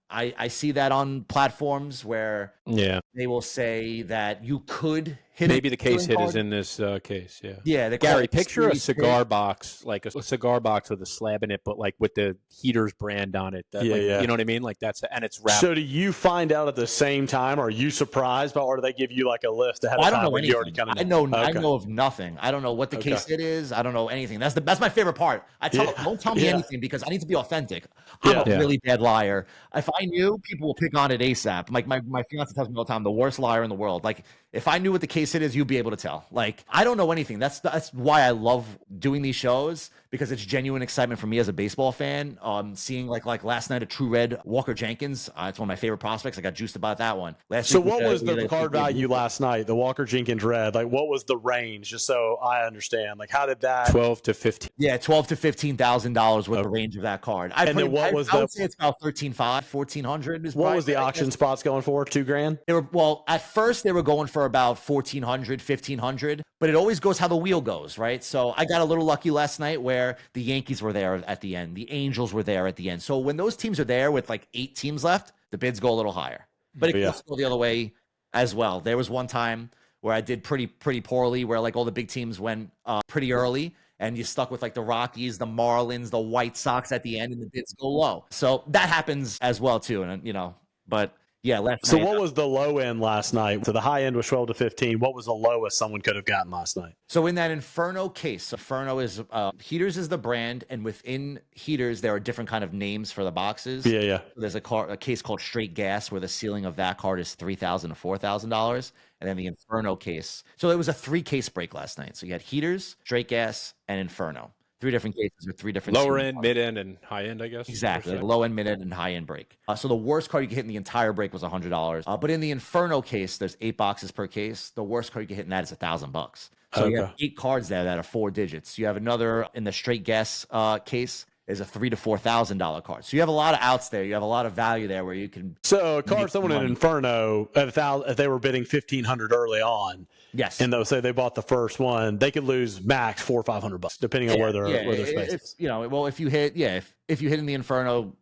Speaker 5: I see that on platforms where they will say that you could hit.
Speaker 3: Maybe the case hit is in this case.
Speaker 5: Yeah.
Speaker 3: Gary, picture a cigar box, like a cigar box with a slab in it, but like with the Heaters brand on it. You know what I mean? Like and it's wrapped.
Speaker 2: So do you find out at the same time? Are you surprised by, or do they give you like a list ahead of time?
Speaker 5: I don't know anything. I know of nothing. I don't know what the case it is. I don't know anything. That's my favorite part. Don't tell me anything because I need to be authentic. I'm a really bad liar. If I knew, people will pick on it ASAP. Like my fiance tells me all the time, the worst liar in the world. Like if I knew what the case it is, you'd be able to tell. Like I don't know anything. That's why I love doing these shows because it's genuine excitement for me as a baseball fan. Seeing like last night a True Red Walker Jenkins. It's one of my favorite prospects. I got juiced about that one.
Speaker 2: So what was the card value last night? The Walker Jenkins Red. Like what was the range? Just so I understand. Like how did that?
Speaker 3: 12 to 15.
Speaker 5: Yeah, $12,000 to $15,000 was the range of that card. I would say it's about $13,500, $1,400.
Speaker 2: What was the auction spots going for? $2,000?
Speaker 5: They were at first they were going for about $1,400, $1,500, but it always goes how the wheel goes, right? So I got a little lucky last night where the Yankees were there at the end, the Angels were there at the end. So when those teams are there with like 8 teams left, the bids go a little higher. But it can also go the other way as well. There was one time where I did pretty poorly, where like all the big teams went pretty early. And you stuck with like the Rockies, the Marlins, the White Sox at the end, and the bids go low. So that happens as well too. And but Yeah, last
Speaker 2: So
Speaker 5: night.
Speaker 2: what was the low end last night? So the high end was 12 to 15. What was the lowest someone could have gotten last night?
Speaker 5: So in that Inferno case, Inferno is Heaters is the brand, and within Heaters there are different kind of names for the boxes.
Speaker 2: Yeah.
Speaker 5: There's a case called Straight Gas where the ceiling of that card is $3,000 to $4,000, and then the Inferno case. So it was a 3-case break last night. So you had Heaters, Straight Gas, and Inferno. 3 different cases with 3 different
Speaker 3: lower end, mid end, and high end, I guess.
Speaker 5: Exactly, low end, mid end, and high end break. So the worst card you could hit in the entire break was $100. But in the Inferno case, there's 8 boxes per case. The worst card you could hit in that is $1,000. So you have 8 cards there that are 4 digits. You have another in the Straight Gas case is a $3,000 to $4,000 card. So you have a lot of outs there. You have a lot of value there where you can.
Speaker 2: So a card someone in Inferno, if they were bidding $1,500 early on.
Speaker 5: Yes.
Speaker 2: And they'll say they bought the first one, they could lose max $400 or $500 depending on where their space is.
Speaker 5: If you hit, if you hit in the Inferno,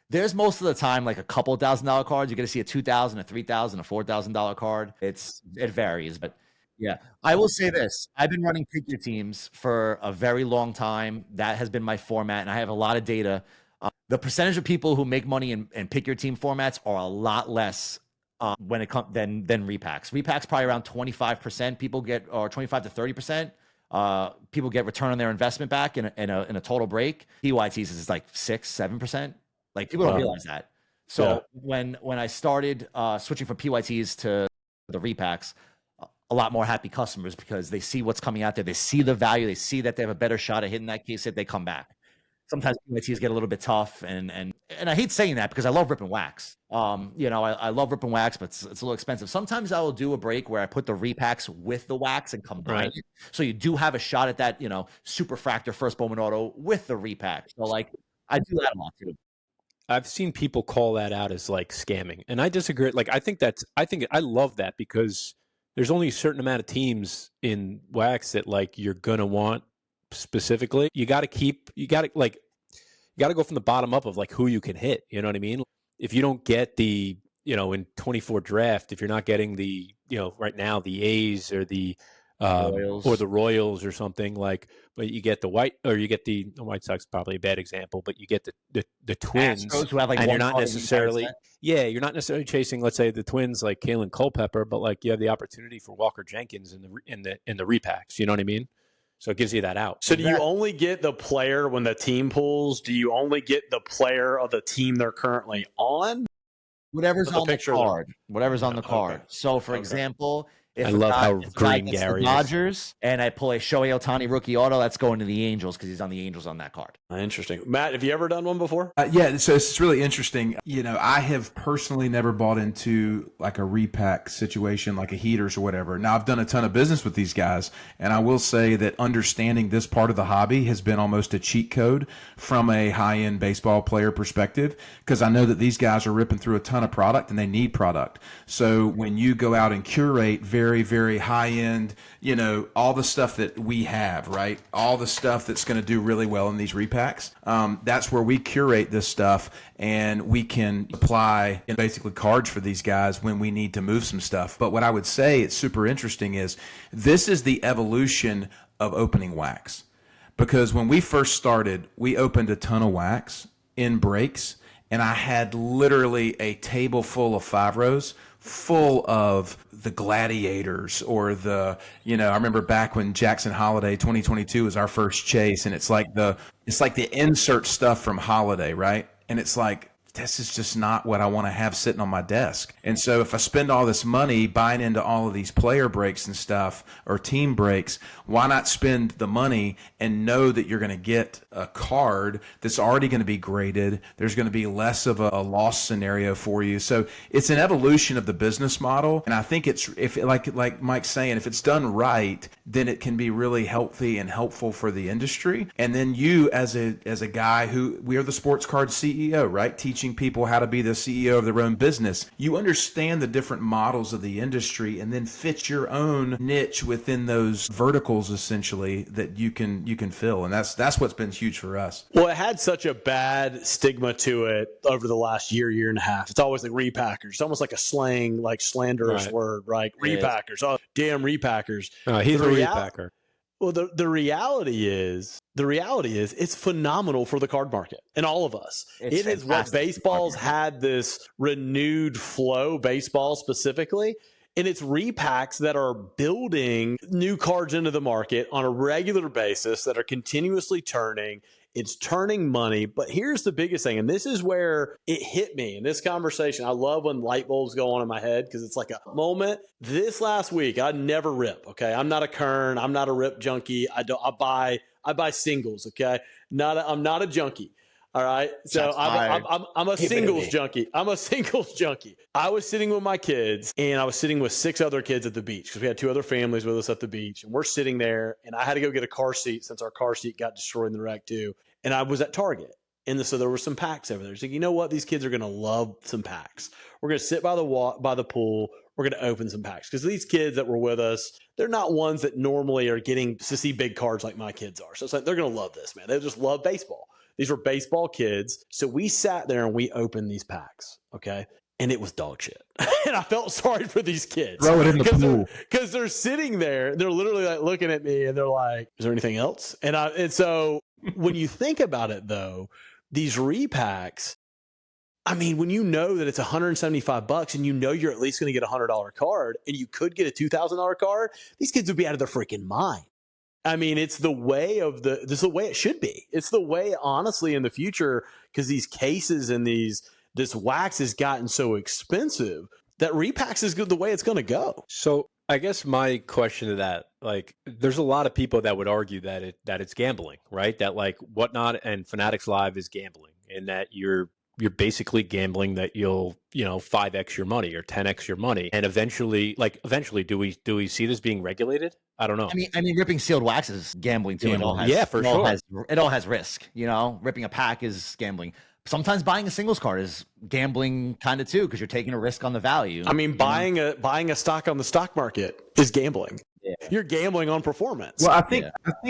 Speaker 5: there's most of the time like a couple $1,000 cards. You're going to see a $2,000, a $3,000, a $4,000 card. It varies, but yeah, I will say this. I've been running pick your teams for a very long time. That has been my format, and I have a lot of data. The percentage of people who make money in pick your team formats are a lot less when it comes than repacks. Repacks probably around 25%. People get, or 25 to 30%. People get return on their investment back in a total break. PYTs is like 6-7%. Like people don't realize that. So when I started switching from PYTs to the repacks, a lot more happy customers because they see what's coming out there. They see the value. They see that they have a better shot at hitting that case if they come back. Sometimes PYTs get a little bit tough, and I hate saying that because I love rip and wax. I love rip and wax, but it's a little expensive. Sometimes I will do a break where I put the repacks with the wax and combine it, so you do have a shot at that, Superfractor First Bowman Auto with the repack. So like I do that a lot too.
Speaker 3: I've seen people call that out as like scamming, and I disagree. Like I love that because there's only a certain amount of teams in wax that like you're gonna want specifically. You got to go from the bottom up of like who you can hit. You know what I mean? If you don't get the, in 24 draft, if you're not getting the, right now the A's or the Royals or something like, but you get the White Sox, probably a bad example, but you get the Twins,
Speaker 5: who have like,
Speaker 3: and you're not necessarily chasing, let's say the Twins like Kalen Culpepper, but like you have the opportunity for Walker Jenkins in the repacks. You know what I mean? So it gives you that out.
Speaker 2: So do you only get the player when the team pulls? Do you only get the player of the team they're currently on?
Speaker 5: Whatever's on the card. Whatever's on the card. So, for example, if
Speaker 3: I love how green Gary is.
Speaker 5: Dodgers, and I pull a Shohei Ohtani rookie auto, that's going to the Angels because he's on the Angels on that card.
Speaker 2: Interesting. Matt, have you ever done one before?
Speaker 1: Yeah, so it's really interesting. I have personally never bought into like a repack situation, like a Heaters or whatever. Now, I've done a ton of business with these guys, and I will say that understanding this part of the hobby has been almost a cheat code from a high-end baseball player perspective, because I know that these guys are ripping through a ton of product, and they need product. So when you go out and curate very, very high-end, all the stuff that we have, right? All the stuff that's going to do really well in these repacks. That's where we curate this stuff, and we can apply basically cards for these guys when we need to move some stuff. But what I would say it's super interesting is this is the evolution of opening wax. Because when we first started, we opened a ton of wax in breaks, and I had literally a table full of 5-rows full of the gladiators or I remember back when Jackson Holiday 2022 was our first chase, and it's like the insert stuff from Holiday, right? And it's like, this is just not what I want to have sitting on my desk. And so if I spend all this money buying into all of these player breaks and stuff or team breaks, why not spend the money and know that you're going to get a card that's already going to be graded? There's going to be less of a loss scenario for you. So it's an evolution of the business model. And I think if like Mike's saying, if it's done right, then it can be really healthy and helpful for the industry. And then you as a guy who, we are the sports card CEO, right? Teaching people how to be the CEO of their own business. You understand the different models of the industry and then fit your own niche within those verticals essentially that you can fill. And that's what's been huge for us.
Speaker 2: Well, it had such a bad stigma to it over the last year and a half. It's always like repackers. It's almost like a slang, like slanderous word, right? Repackers. Oh, damn repackers.
Speaker 3: He's a repacker.
Speaker 2: Well, the reality is it's phenomenal for the card market and all of us. It is what baseball's had this renewed flow, baseball specifically. And it's repacks that are building new cards into the market on a regular basis that are continuously turning. It's turning money. But here's the biggest thing, and this is where it hit me in this conversation. I love when light bulbs go on in my head because it's like a moment. This last week, I never rip, okay? I'm not a Kern. I'm not a rip junkie. I buy singles, okay? I'm not a junkie. All right. So I'm a singles junkie. I'm a singles junkie. I was sitting with my kids and I was sitting with 6 other kids at the beach because we had 2 other families with us at the beach. And we're sitting there and I had to go get a car seat since our car seat got destroyed in the wreck too. And I was at Target. And so there were some packs over there. So you know what? These kids are going to love some packs. We're going to sit by the pool. We're going to open some packs because these kids that were with us, they're not ones that normally are getting to see big cards like my kids are. So it's like, they're going to love this, man. They just love baseball. These were baseball kids. So we sat there and we opened these packs. Okay. And it was dog shit. And I felt sorry for these kids.
Speaker 1: Throw it in the pool.
Speaker 2: Because they're sitting there. They're literally like looking at me and they're like, is there anything else? And so when you think about it though, these repacks, I mean, when you know that it's $175 and you know you're at least going to get a $100 card and you could get a $2,000 card, these kids would be out of their freaking mind. I mean, it's the way this is the way it should be. It's the way, honestly, in the future, because these cases and this wax has gotten so expensive that repacks is good the way it's going to go.
Speaker 3: So I guess my question to that, like, there's a lot of people that would argue that it's gambling, right? That like Whatnot and Fanatics Live is gambling, and that you're basically gambling that you'll 5x your money or 10x your money, and eventually do we see this being regulated? I don't know.
Speaker 5: I mean, ripping sealed wax is gambling too. It all has risk. Ripping a pack is gambling. Sometimes buying a singles card is gambling kind of too, because you're taking a risk on the value.
Speaker 2: I mean, buying a stock on the stock market is gambling. Yeah. You're gambling on performance.
Speaker 1: Well, I think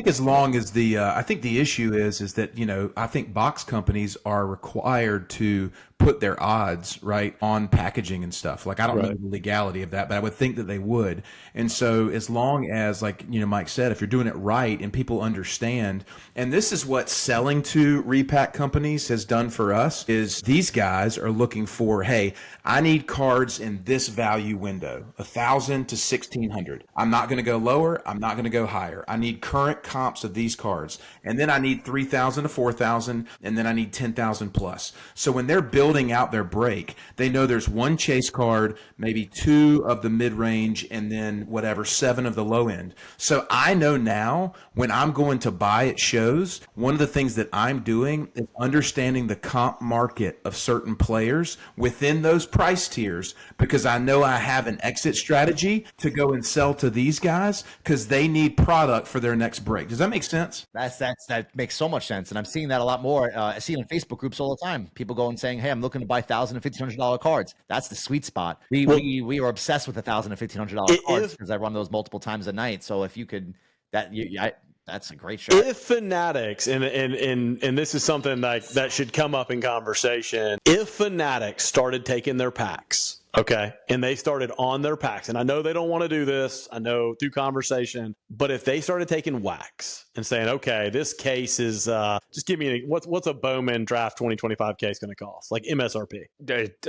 Speaker 1: as long as I think the issue is that, I think box companies are required to put their odds right on packaging and stuff. Like, I don't know the legality of that, but I would think that they would. And so as long as, like, Mike said, if you're doing it right and people understand, and this is what selling to repack companies has done for us, is these guys are looking for, hey, I need cards in this value window, 1,000 to 1,600. I'm not going to go lower. I'm not going to go higher. I need current comps of these cards. And then I need 3,000 to 4,000. And then I need 10,000 plus. So when they're building out their break, they know there's 1 chase card, maybe 2 of the mid-range, and then 7 of the low end. So I know now when I'm going to buy at shows, one of the things that I'm doing is understanding the comp market of certain players within those price tiers, because I know I have an exit strategy to go and sell to these guys because they need product for their next break. Does that make sense?
Speaker 5: That makes so much sense. And I'm seeing that a lot more. I see it in Facebook groups all the time. People go and saying, hey, I'm looking to buy $1,000 and $1,500 cards. That's the sweet spot. We are obsessed with $1,000 and $1,500 cards because I run those multiple times a night. So if you could, that's a great show.
Speaker 2: If Fanatics, and this is something like that should come up in conversation, if Fanatics started taking their packs, okay, and they started on their packs, and I know they don't want to do this, I know through conversation, but if they started taking wax and saying, okay, this case is, just give me, what's a Bowman Draft 2025 case going to cost? Like MSRP.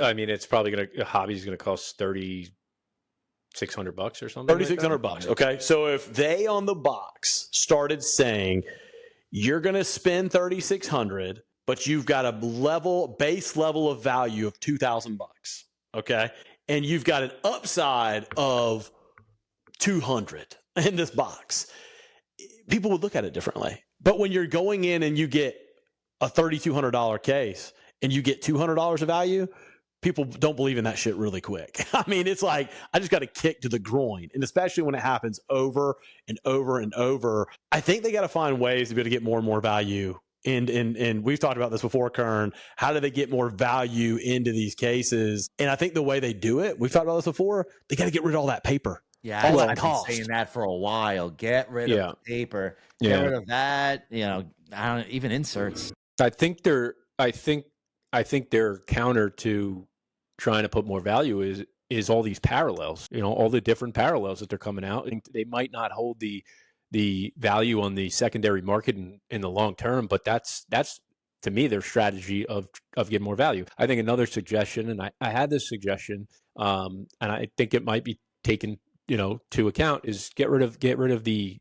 Speaker 3: I mean, it's probably hobby's going to cost $3,600 or something.
Speaker 2: $3,600. Okay. So if they on the box started saying you're going to spend $3,600, but you've got a base level of value of $2,000. Okay. And you've got an upside of 200 in this box, people would look at it differently. But when you're going in and you get a $3,200 case and you get $200 of value, people don't believe in that shit really quick. I mean, it's like, I just got a kick to the groin. And especially when it happens over and over and over, I think they got to find ways to be able to get more and more value. And we've talked about this before, Kern. How do they get more value into these cases? And I think the way they do it, we've talked about this before, they got to get rid of all that paper.
Speaker 5: Yeah, I've been saying that for a while. Get rid of the paper. Get rid of that. Even inserts.
Speaker 3: I think their counter to trying to put more value is all these parallels. All the different parallels that they're coming out. And they might not hold the the value on the secondary market in the long term, but that's to me their strategy of getting more value. I think another suggestion, and I had this suggestion, and I think it might be taken to account, is get rid of the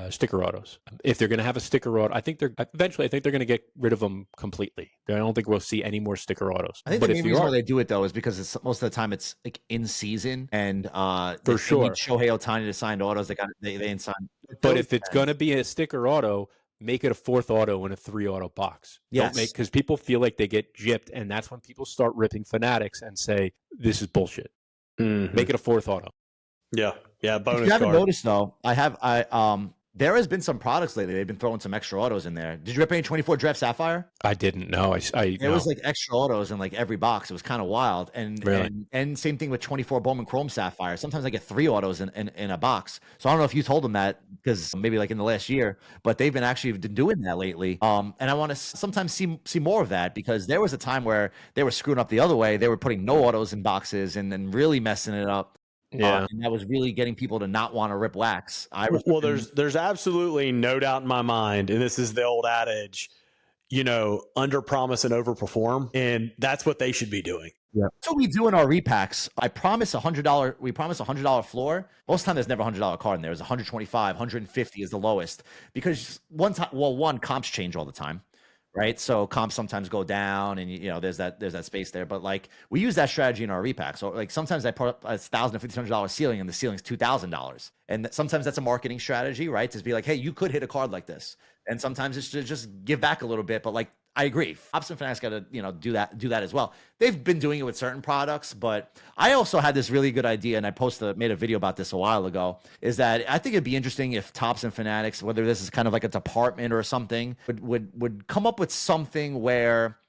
Speaker 3: sticker autos. If they're going to have a sticker auto, I think they're going to get rid of them completely. I don't think we'll see any more sticker autos.
Speaker 5: I think the main reason why they do it though is because it's most of the time it's like in season, and
Speaker 3: for sure,
Speaker 5: need Shohei Ohtani to sign autos. They sign.
Speaker 3: But if it's going to be a sticker auto, make it a 4th auto and a 3 auto box.
Speaker 5: Yes.
Speaker 3: Because people feel like they get gypped, and that's when people start ripping Fanatics and say this is bullshit.
Speaker 2: Mm-hmm.
Speaker 3: Make it a 4th auto.
Speaker 2: Yeah. Bonus
Speaker 5: If you haven't
Speaker 2: card.
Speaker 5: noticed though, there has been some products lately. They've been throwing some extra autos in there. Did you rip any 24 Draft Sapphire?
Speaker 3: I didn't know.
Speaker 5: There was like extra autos in like every box. It was kind of wild. And,
Speaker 3: really?
Speaker 5: and same thing with 24 Bowman Chrome Sapphire. Sometimes I get 3 autos in a box. So I don't know if you told them that, because maybe like in the last year, but they've been actually doing that lately. And I want to sometimes see more of that, because there was a time where they were screwing up the other way. They were putting no autos in boxes and then really messing it up.
Speaker 3: Yeah,
Speaker 5: and that was really getting people to not want to rip wax.
Speaker 2: Well, there's absolutely no doubt in my mind, and this is the old adage, under promise and over perform, and that's what they should be doing.
Speaker 5: Yeah. So we do in our repacks. I promise $100. We promise $100 floor. Most of the time, there's never $100 card in there. It's 125, 150 is the lowest, because one, comps change all the time. Right. So comps sometimes go down, and there's that space there. But like, we use that strategy in our repack. So like, sometimes I put up a $1,000 to $1,500 ceiling, and the ceiling's $2,000. And sometimes that's a marketing strategy, right? To be like, hey, you could hit a card like this. And sometimes it's to just give back a little bit. But like, I agree, Ops and Fanatics got to do that as well. They've been doing it with certain products, but I also had this really good idea, and I made a video about this a while ago. Is that I think it'd be interesting if Tops and Fanatics, whether this is kind of like a department or something, would come up with something where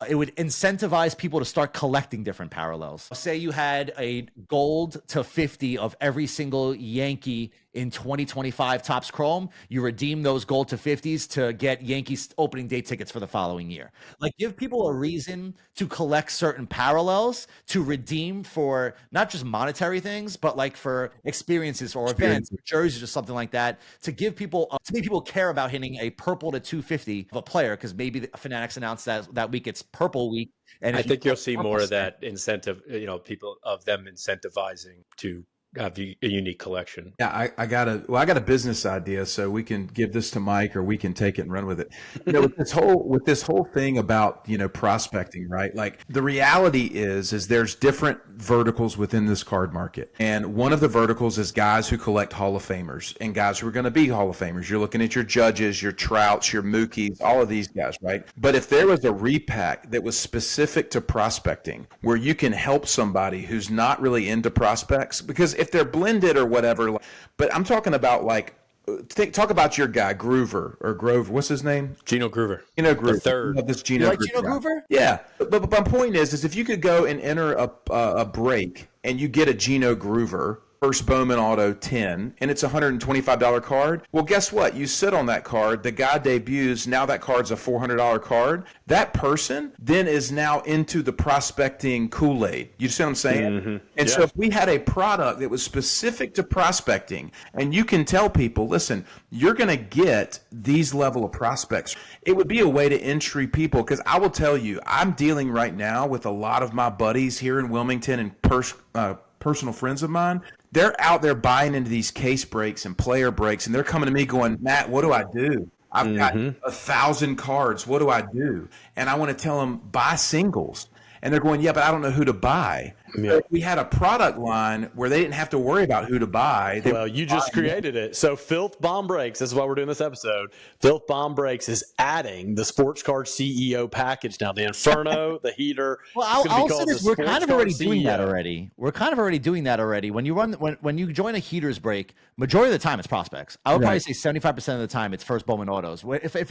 Speaker 5: it would incentivize people to start collecting different parallels. Say you had a gold to 50 of every single Yankee in 2025 Topps Chrome. You redeem those gold to 50s to get Yankees opening day tickets for the following year. Like, give people a reason to collect certain parallels to redeem for not just monetary things, but like for experiences or events, or jerseys or something like that, to give people, to make people care about hitting a purple to 250 of a player, because maybe the Fanatics announced that week it's purple week. And
Speaker 3: I think you'll see more of that incentive, people of them incentivizing to have a unique collection.
Speaker 1: Yeah, I got a business idea, so we can give this to Mike, or we can take it and run with it. With this whole thing about prospecting, right? Like, the reality is there's different verticals within this card market, and one of the verticals is guys who collect Hall of Famers and guys who are going to be Hall of Famers. You're looking at your Judges, your Trouts, your Mookies, all of these guys, right? But if there was a repack that was specific to prospecting, where you can help somebody who's not really into prospects, because if they're blended or whatever, but I'm talking about talk about your guy Grover. What's his name?
Speaker 3: Gino Groover.
Speaker 1: Groover.
Speaker 3: The third.
Speaker 1: Love this Gino.
Speaker 5: You like Gino Groover?
Speaker 1: Yeah, but my point is if you could go and enter a break and you get a Gino Groover first Bowman Auto 10, and it's a $125 card. Well, guess what? You sit on that card, the guy debuts, now that card's a $400 card. That person then is now into the prospecting Kool-Aid. You see what I'm saying?
Speaker 2: Mm-hmm.
Speaker 1: And so if we had a product that was specific to prospecting, and you can tell people, listen, you're going to get these level of prospects, it would be a way to entry people, because I will tell you, I'm dealing right now with a lot of my buddies here in Wilmington and personal friends of mine. They're out there buying into these case breaks and player breaks, and they're coming to me going, Matt, what do I do? I've got 1,000 cards. What do I do? And I want to tell them, buy singles. And they're going, yeah, but I don't know who to buy. Yeah. We had a product line where they didn't have to worry about who to buy.
Speaker 2: Well, you just created it. So Filth Bomb Breaks, this is why we're doing this episode. Filth Bomb Breaks is adding the sports card CEO package now. The Inferno, the Heater.
Speaker 5: Well, I'll say this. We're kind of already doing that already. When you join a Heaters break, majority of the time it's prospects. I would probably say 75% of the time it's first Bowman autos. If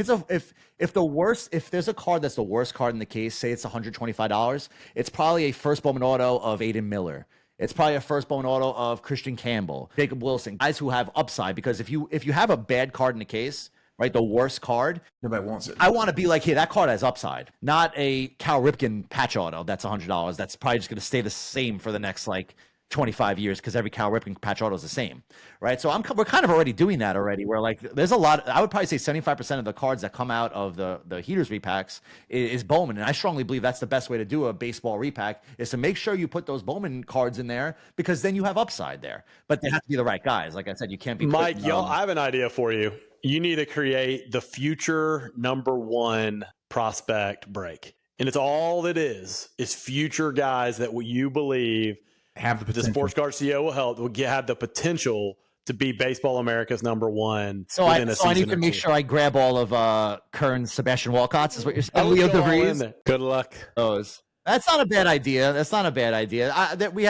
Speaker 5: there's a card that's the worst card in the case, say it's $125, it's probably a first Bowman auto of Aiden Miller. It's probably a first Bowman auto of Christian Campbell, Jacob Wilson, guys who have upside. Because if you have a bad card in the case, right, the worst card,
Speaker 1: nobody wants it.
Speaker 5: I want to be like, hey, that card has upside, not a Cal Ripken patch auto that's $100. That's probably just going to stay the same for the next 25 years because every Cal Ripken patch auto is the same, right? So we're kind of already doing that already. Where like there's a lot. I would probably say 75% of the cards that come out of the heaters repacks is Bowman, and I strongly believe that's the best way to do a baseball repack is to make sure you put those Bowman cards in there because then you have upside there. But they have to be the right guys. Like I said, you can't be
Speaker 2: Mike.
Speaker 5: putting,
Speaker 2: I have an idea for you. You need to create the future #1 prospect break. And it's all it is future guys that you believe
Speaker 1: have the potential.
Speaker 2: The Sports Card CEO will help, will have the potential to be Baseball America's #1.
Speaker 5: So I need to make sure I grab all of Kern's Sebastian Walcott's is what you're saying. Leo DeVries.
Speaker 3: Good luck.
Speaker 5: Those. That's not a bad idea. That we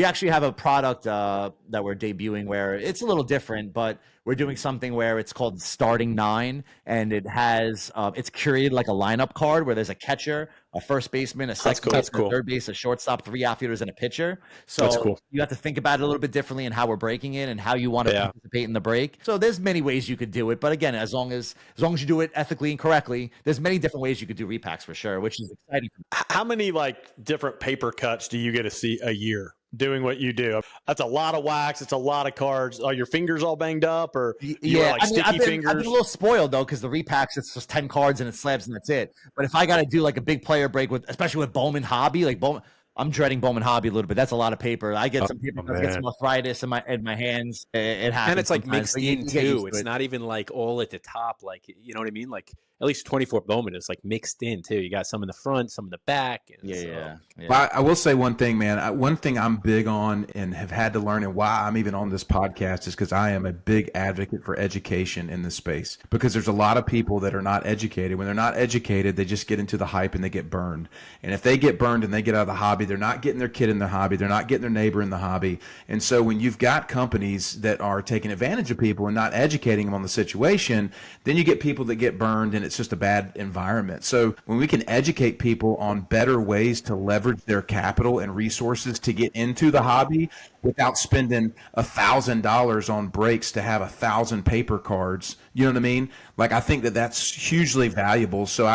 Speaker 5: actually have a product that we're debuting where it's a little different, but we're doing something where it's called Starting 9, and it has it's curated like a lineup card where there's a catcher, a first baseman, a second baseman, a third base, a shortstop, 3 outfielders, and a pitcher. So you have to think about it a little bit differently and how we're breaking it and how you want to participate in the break. So there's many ways you could do it, but again, as long as you do it ethically and correctly, there's many different ways you could do repacks for sure, which is exciting.
Speaker 2: How many like different paper cuts do you get to see a year doing what you do? That's a lot of wax. It's a lot of cards. Are your fingers all banged up, or sticky fingers?
Speaker 5: I've been a little spoiled though because the repacks it's just 10 cards and it slabs and that's it. But if I got to do like a big player break especially with Bowman Hobby, like Bowman. I'm dreading Bowman Hobby a little bit. That's a lot of paper. I get some paper. I get some arthritis in my hands. It happens.
Speaker 3: And it's like
Speaker 5: sometimes.
Speaker 3: mixed in too. It's not even like all at the top. Like, you know what I mean? Like at least 24 Bowman is like mixed in too. You got some in the front, some in the back.
Speaker 5: Yeah.
Speaker 1: Well, I will say one thing, man. One thing I'm big on and have had to learn, and why I'm even on this podcast, is because I am a big advocate for education in this space. Because there's a lot of people that are not educated. When they're not educated, they just get into the hype and they get burned. And if they get burned and they get out of the hobby, they're not getting their kid in the hobby. They're not getting their neighbor in the hobby. And so when you've got companies that are taking advantage of people and not educating them on the situation, then you get people that get burned, and it's just a bad environment. So when we can educate people on better ways to leverage their capital and resources to get into the hobby without spending $1,000 on breaks to have 1,000 paper cards, you know what I mean? Like, I think that that's hugely valuable. So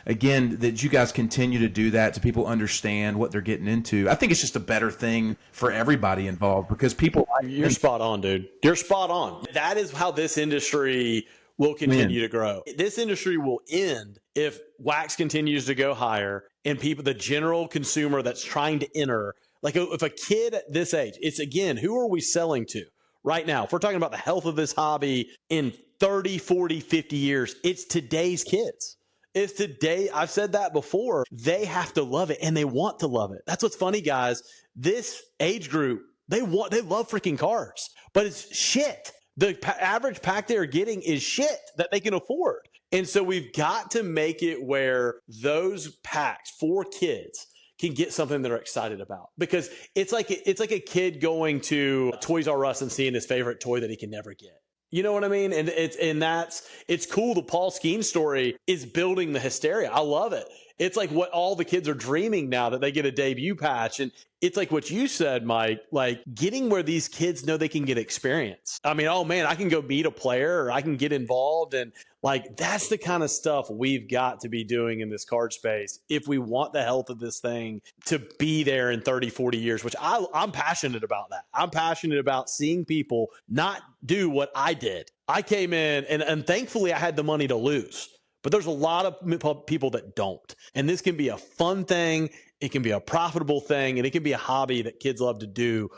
Speaker 1: again, that you guys continue to do that, to people understand what they're getting into. I think it's just a better thing for everybody involved because people.
Speaker 2: You're spot on, dude. You're spot on. That is how this industry will continue to grow. This industry will end if wax continues to go higher and the general consumer that's trying to enter, like if a kid at this age, it's again, who are we selling to right now? If we're talking about the health of this hobby in 30, 40, 50 years, it's today's kids. It's today. I've said that before. They have to love it and they want to love it. That's what's funny, guys. This age group, they love freaking cars, but it's shit. The average pack they're getting is shit that they can afford. And so we've got to make it where those packs for kids can get something that they're excited about, because it's like a kid going to Toys R Us and seeing his favorite toy that he can never get. You know what I mean? And it's cool. The Paul Skeen story is building the hysteria. I love it. It's like what all the kids are dreaming now, that they get a debut patch. And it's like what you said, Mike, like getting where these kids know they can get experience. I mean, oh man, I can go meet a player or I can get involved. And like, that's the kind of stuff we've got to be doing in this card space if we want the health of this thing to be there in 30, 40 years, which I'm passionate about that. I'm passionate about seeing people not do what I did. I came in and thankfully I had the money to lose. But there's a lot of people that don't. And this can be a fun thing. It can be a profitable thing. And it can be a hobby that kids love to do.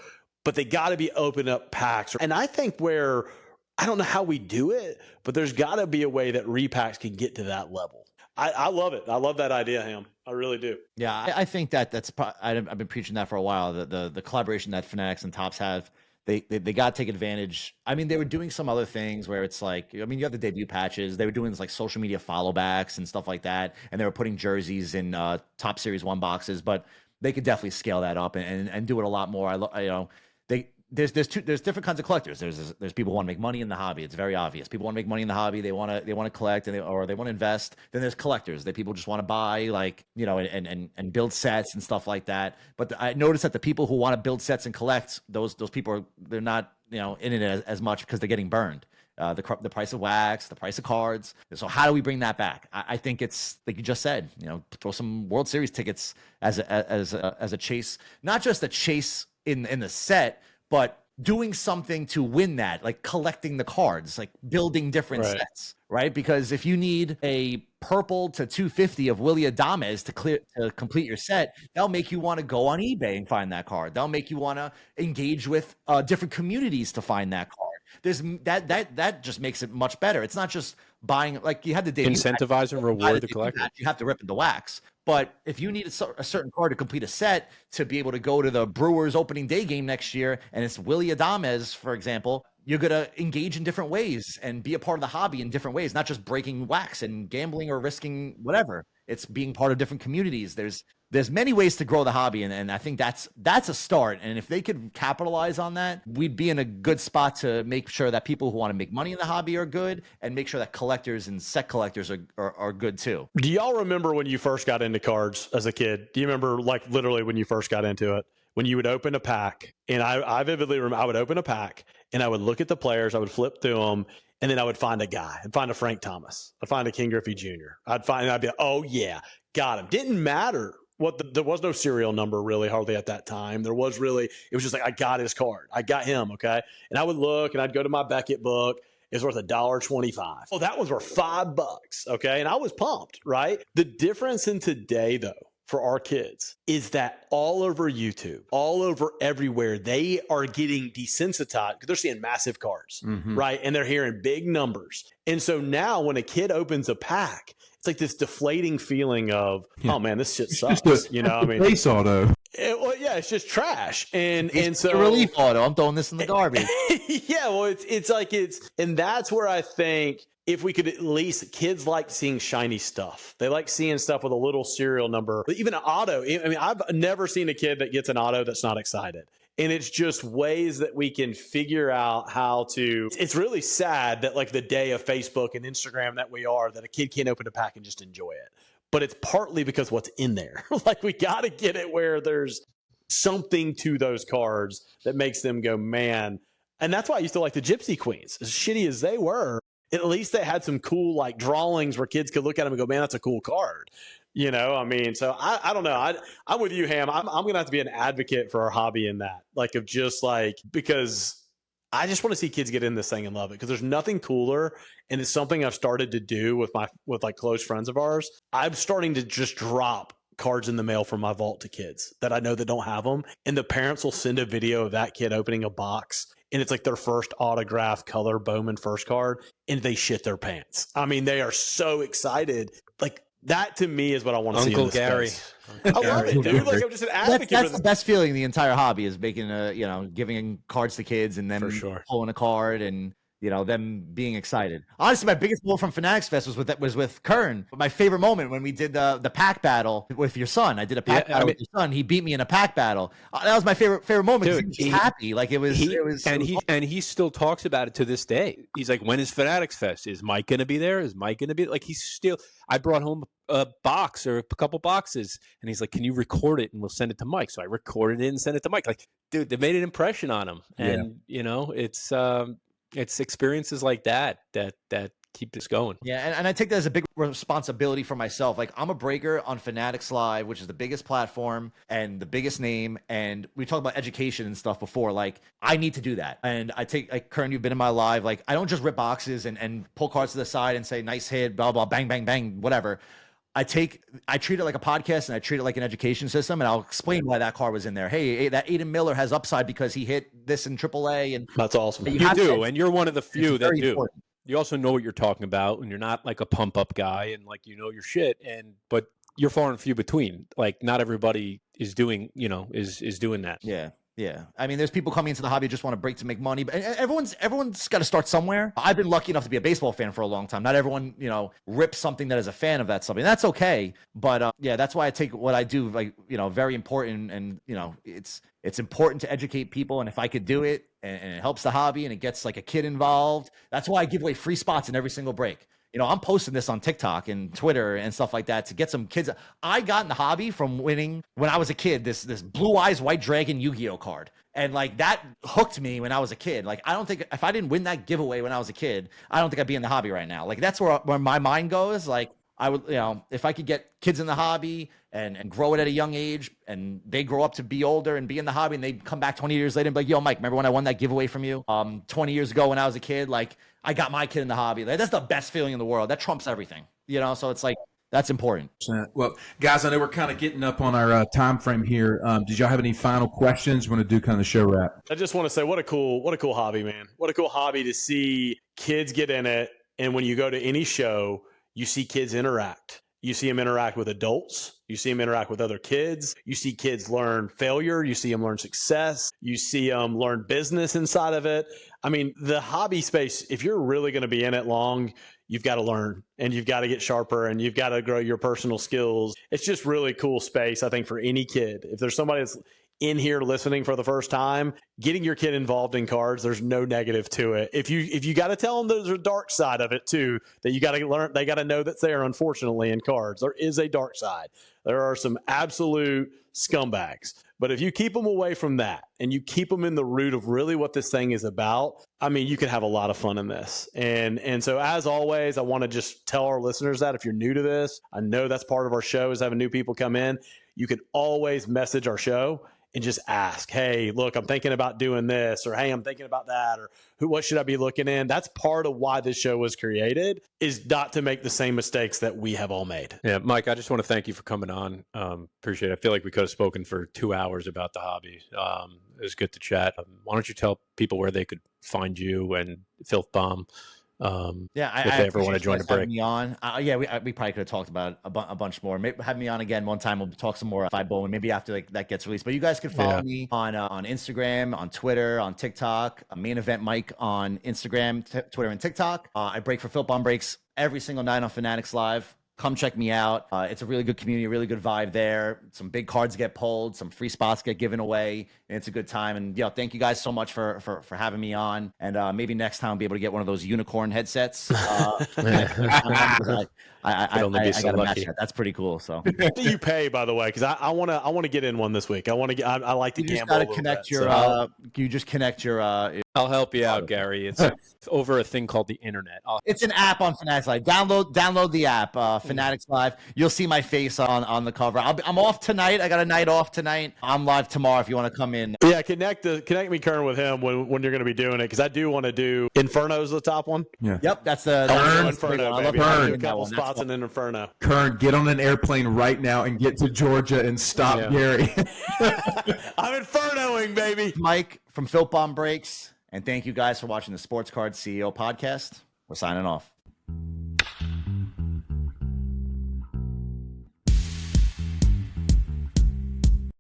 Speaker 2: But they got to be open up packs. And I think I don't know how we do it, but there's got to be a way that repacks can get to that level. I love it. I love that idea, Ham. I really do.
Speaker 5: Yeah, I think that's I've been preaching that for a while. The collaboration that Fanatics and Topps have. They got to take advantage. I mean, they were doing some other things where it's like, I mean, you have the debut patches. They were doing this like social media follow backs and stuff like that. And they were putting jerseys in top series 1 boxes, but they could definitely scale that up and do it a lot more. There's different kinds of collectors. There's people who want to make money in the hobby. It's very obvious. People want to make money in the hobby. They want to collect or they want to invest. Then there's collectors that people just want to buy, like, and build sets and stuff like that. But I noticed that the people who want to build sets and collect, those people they're not in it as much because they're getting burned. The price of wax, the price of cards. So how do we bring that back? I think it's like you just said. Throw some World Series tickets as a chase, not just a chase in the set, but doing something to win that, like collecting the cards, like building different sets, right? Because if you need a purple to 250 of Willie Adames to complete your set, that'll make you want to go on eBay and find that card. That'll make you want to engage with different communities to find that card. There's that just makes it much better. It's not just buying, like you had to
Speaker 3: incentivize and reward the collector.
Speaker 5: You have to rip into wax. But if you need a certain card to complete a set to be able to go to the Brewers opening day game next year, and it's Willie Adames, for example, you're going to engage in different ways and be a part of the hobby in different ways, not just breaking wax and gambling or risking whatever. It's being part of different communities. There's many ways to grow the hobby, and I think that's a start. And if they could capitalize on that, we'd be in a good spot to make sure that people who want to make money in the hobby are good, and make sure that collectors and set collectors are good too.
Speaker 2: Do y'all remember when you first got into cards as a kid? Do you remember, like, literally when you first got into it? When you would open a pack, and I vividly remember I would open a pack, and I would look at the players, I would flip through them, and then I would find a guy. I'd find a Frank Thomas. I'd find a King Griffey Jr. I'd be like, oh yeah, got him. Didn't matter there was no serial number really hardly at that time. It was just like, I got his card. I got him. Okay. And I would look and I'd go to my Beckett book. It's worth $1.25. Oh, that was worth $5. Okay. And I was pumped, right? The difference in today though, for our kids is that all over YouTube, all over everywhere, they are getting desensitized because they're seeing massive cards, right? And they're hearing big numbers. And so now when a kid opens a pack, it's like this deflating feeling of, oh man, this shit sucks.
Speaker 1: Base auto.
Speaker 2: It's just trash. And so
Speaker 5: a relief auto. I'm throwing this in the garbage.
Speaker 2: Yeah, well, and that's where I think if we could at least, kids like seeing shiny stuff. They like seeing stuff with a little serial number. Even an auto. I mean, I've never seen a kid that gets an auto that's not excited. And it's just ways that we can figure out how to. It's really sad that, like, the day of Facebook and Instagram that we are, that a kid can't open a pack and just enjoy it. But it's partly because what's in there. Like, we got to get it where there's something to those cards that makes them go, man. And that's why I used to like the Gypsy Queens. As shitty as they were, at least they had some cool, like, drawings where kids could look at them and go, man, that's a cool card. I mean, so I don't know. I'm with you, Ham. I'm going to have to be an advocate for our hobby in that, like, of just like, because I just want to see kids get in this thing and love it, because there's nothing cooler. And it's something I've started to do with like close friends of ours. I'm starting to just drop cards in the mail from my vault to kids that I know that don't have them. And the parents will send a video of that kid opening a box, and it's like their first autographed color Bowman first card, and they shit their pants. I mean, they are so excited. Like, that to me is what I want to see.
Speaker 3: Uncle Gary.
Speaker 2: I love it, dude. Like, I'm just an advocate.
Speaker 5: That's the best feeling in the entire hobby, is making giving cards to kids and then pulling a card and them being excited. Honestly, my biggest moment from Fanatics Fest was with Kern. My favorite moment when we did the pack battle with your son. I did a pack battle with your son. He beat me in a pack battle. That was my favorite moment.
Speaker 3: Dude,
Speaker 5: he was happy. Like, it was.
Speaker 3: He still talks about it to this day. He's like, when is Fanatics Fest? Is Mike going to be there? Is Mike going to be like? He's still. I brought home a box or a couple boxes, and he's like, can you record it and we'll send it to Mike? So I recorded it and sent it to Mike. Like, dude, they made an impression on him, and it's experiences like that keep this going.
Speaker 5: Yeah, and I take that as a big responsibility for myself. Like, I'm a breaker on Fanatics Live, which is the biggest platform and the biggest name. And we talked about education and stuff before. Like, I need to do that. And I take, like, Kern, you've been in my live. Like, I don't just rip boxes and pull cards to the side and say, nice hit, blah, blah, bang, bang, bang, whatever. I treat it like a podcast, and I treat it like an education system, and I'll explain why that card was in there. Hey, that Aiden Miller has upside because he hit this in AAA, and
Speaker 2: that's awesome.
Speaker 3: You do, and you're one of the few that do. Important. You also know what you're talking about, and you're not like a pump up guy, and like your shit. But you're far and few between. Like, not everybody is doing is doing that.
Speaker 5: Yeah. Yeah. I mean, there's people coming into the hobby who just want to break to make money, but everyone's got to start somewhere. I've been lucky enough to be a baseball fan for a long time. Not everyone, rips something that is a fan of that something. That's okay. But that's why I take what I do, like, very important. And, it's important to educate people. And if I could do it and it helps the hobby and it gets like a kid involved, that's why I give away free spots in every single break. I'm posting this on TikTok and Twitter and stuff like that to get some kids. I got in the hobby from winning when I was a kid, this Blue Eyes White Dragon Yu-Gi-Oh card. And like, that hooked me when I was a kid. Like, I don't think if I didn't win that giveaway when I was a kid, I don't think I'd be in the hobby right now. Like, that's where my mind goes. Like, I would, if I could get kids in the hobby and grow it at a young age, and they grow up to be older and be in the hobby, and they come back 20 years later and be like, yo, Mike, remember when I won that giveaway from you 20 years ago when I was a kid? Like, I got my kid in the hobby. Like, that's the best feeling in the world. That trumps everything, so it's like, that's important.
Speaker 1: Well, guys, I know we're kind of getting up on our time frame here. Did y'all have any final questions? You want to do kind of the show wrap?
Speaker 2: I just want to say, what a cool hobby, man. What a cool hobby to see kids get in it. And when you go to any show, you see kids interact. You see them interact with adults. You see them interact with other kids. You see kids learn failure. You see them learn success. You see them learn business inside of it. I mean, the hobby space, if you're really going to be in it long, you've got to learn and you've got to get sharper and you've got to grow your personal skills. It's just really cool space, I think, for any kid. If there's somebody that's in here listening for the first time, getting your kid involved in cards, there's no negative to it. If you got to tell them there's a dark side of it too, that you got to learn, they got to know that's there. Unfortunately, in cards, there is a dark side. There are some absolute scumbags. But if you keep them away from that and you keep them in the root of really what this thing is about, I mean, you can have a lot of fun in this. And so as always, I want to just tell our listeners that if you're new to this, I know that's part of our show is having new people come in. You can always message our show and just ask, hey, look, I'm thinking about doing this, or hey, I'm thinking about that, or what should I be looking in? That's part of why this show was created, is not to make the same mistakes that we have all made.
Speaker 3: Yeah, Mike, I just want to thank you for coming on. Appreciate it. I feel like we could have spoken for 2 hours about the hobby. It was good to chat. Why don't you tell people where they could find you and Filth Bomb? If they ever want to join the break.
Speaker 5: Me on. We probably could have talked about a bunch more. Maybe have me on again one time. We'll talk some more five bowling. Maybe after that gets released. But you guys can follow me on Instagram, on Twitter, on TikTok. Main Event Mike on Instagram, Twitter, and TikTok. I break for Filth Bomb Breaks every single night on Fanatics Live. Come check me out. It's a really good community, really good vibe there. Some big cards get pulled, some free spots get given away, and it's a good time. And thank you guys so much for having me on. And maybe next time I'll be able to get one of those unicorn headsets. I got to match that. That's pretty cool. So,
Speaker 2: what do you pay, by the way? Because I want to get in one this week. I like to gamble.
Speaker 5: You just connect your.
Speaker 3: I'll help you out, Gary. It's over a thing called the internet.
Speaker 5: It's an app on Fanatics Live. Download the app, Fanatics Live. You'll see my face on the cover. I'm off tonight. I got a night off tonight. I'm live tomorrow if you want to come in.
Speaker 2: Yeah, connect me, Kern, with him when you're going to be doing it, because I do want to do Inferno's the top one.
Speaker 1: Yeah.
Speaker 5: Yep, that's the
Speaker 2: Inferno.
Speaker 5: I love
Speaker 2: a couple spots in an Inferno.
Speaker 1: Kern, get on an airplane right now and get to Georgia and stop Gary.
Speaker 2: I'm Infernoing, baby.
Speaker 5: Mike from Filth Bomb Breaks. And thank you guys for watching the Sports Card CEO podcast. We're signing off.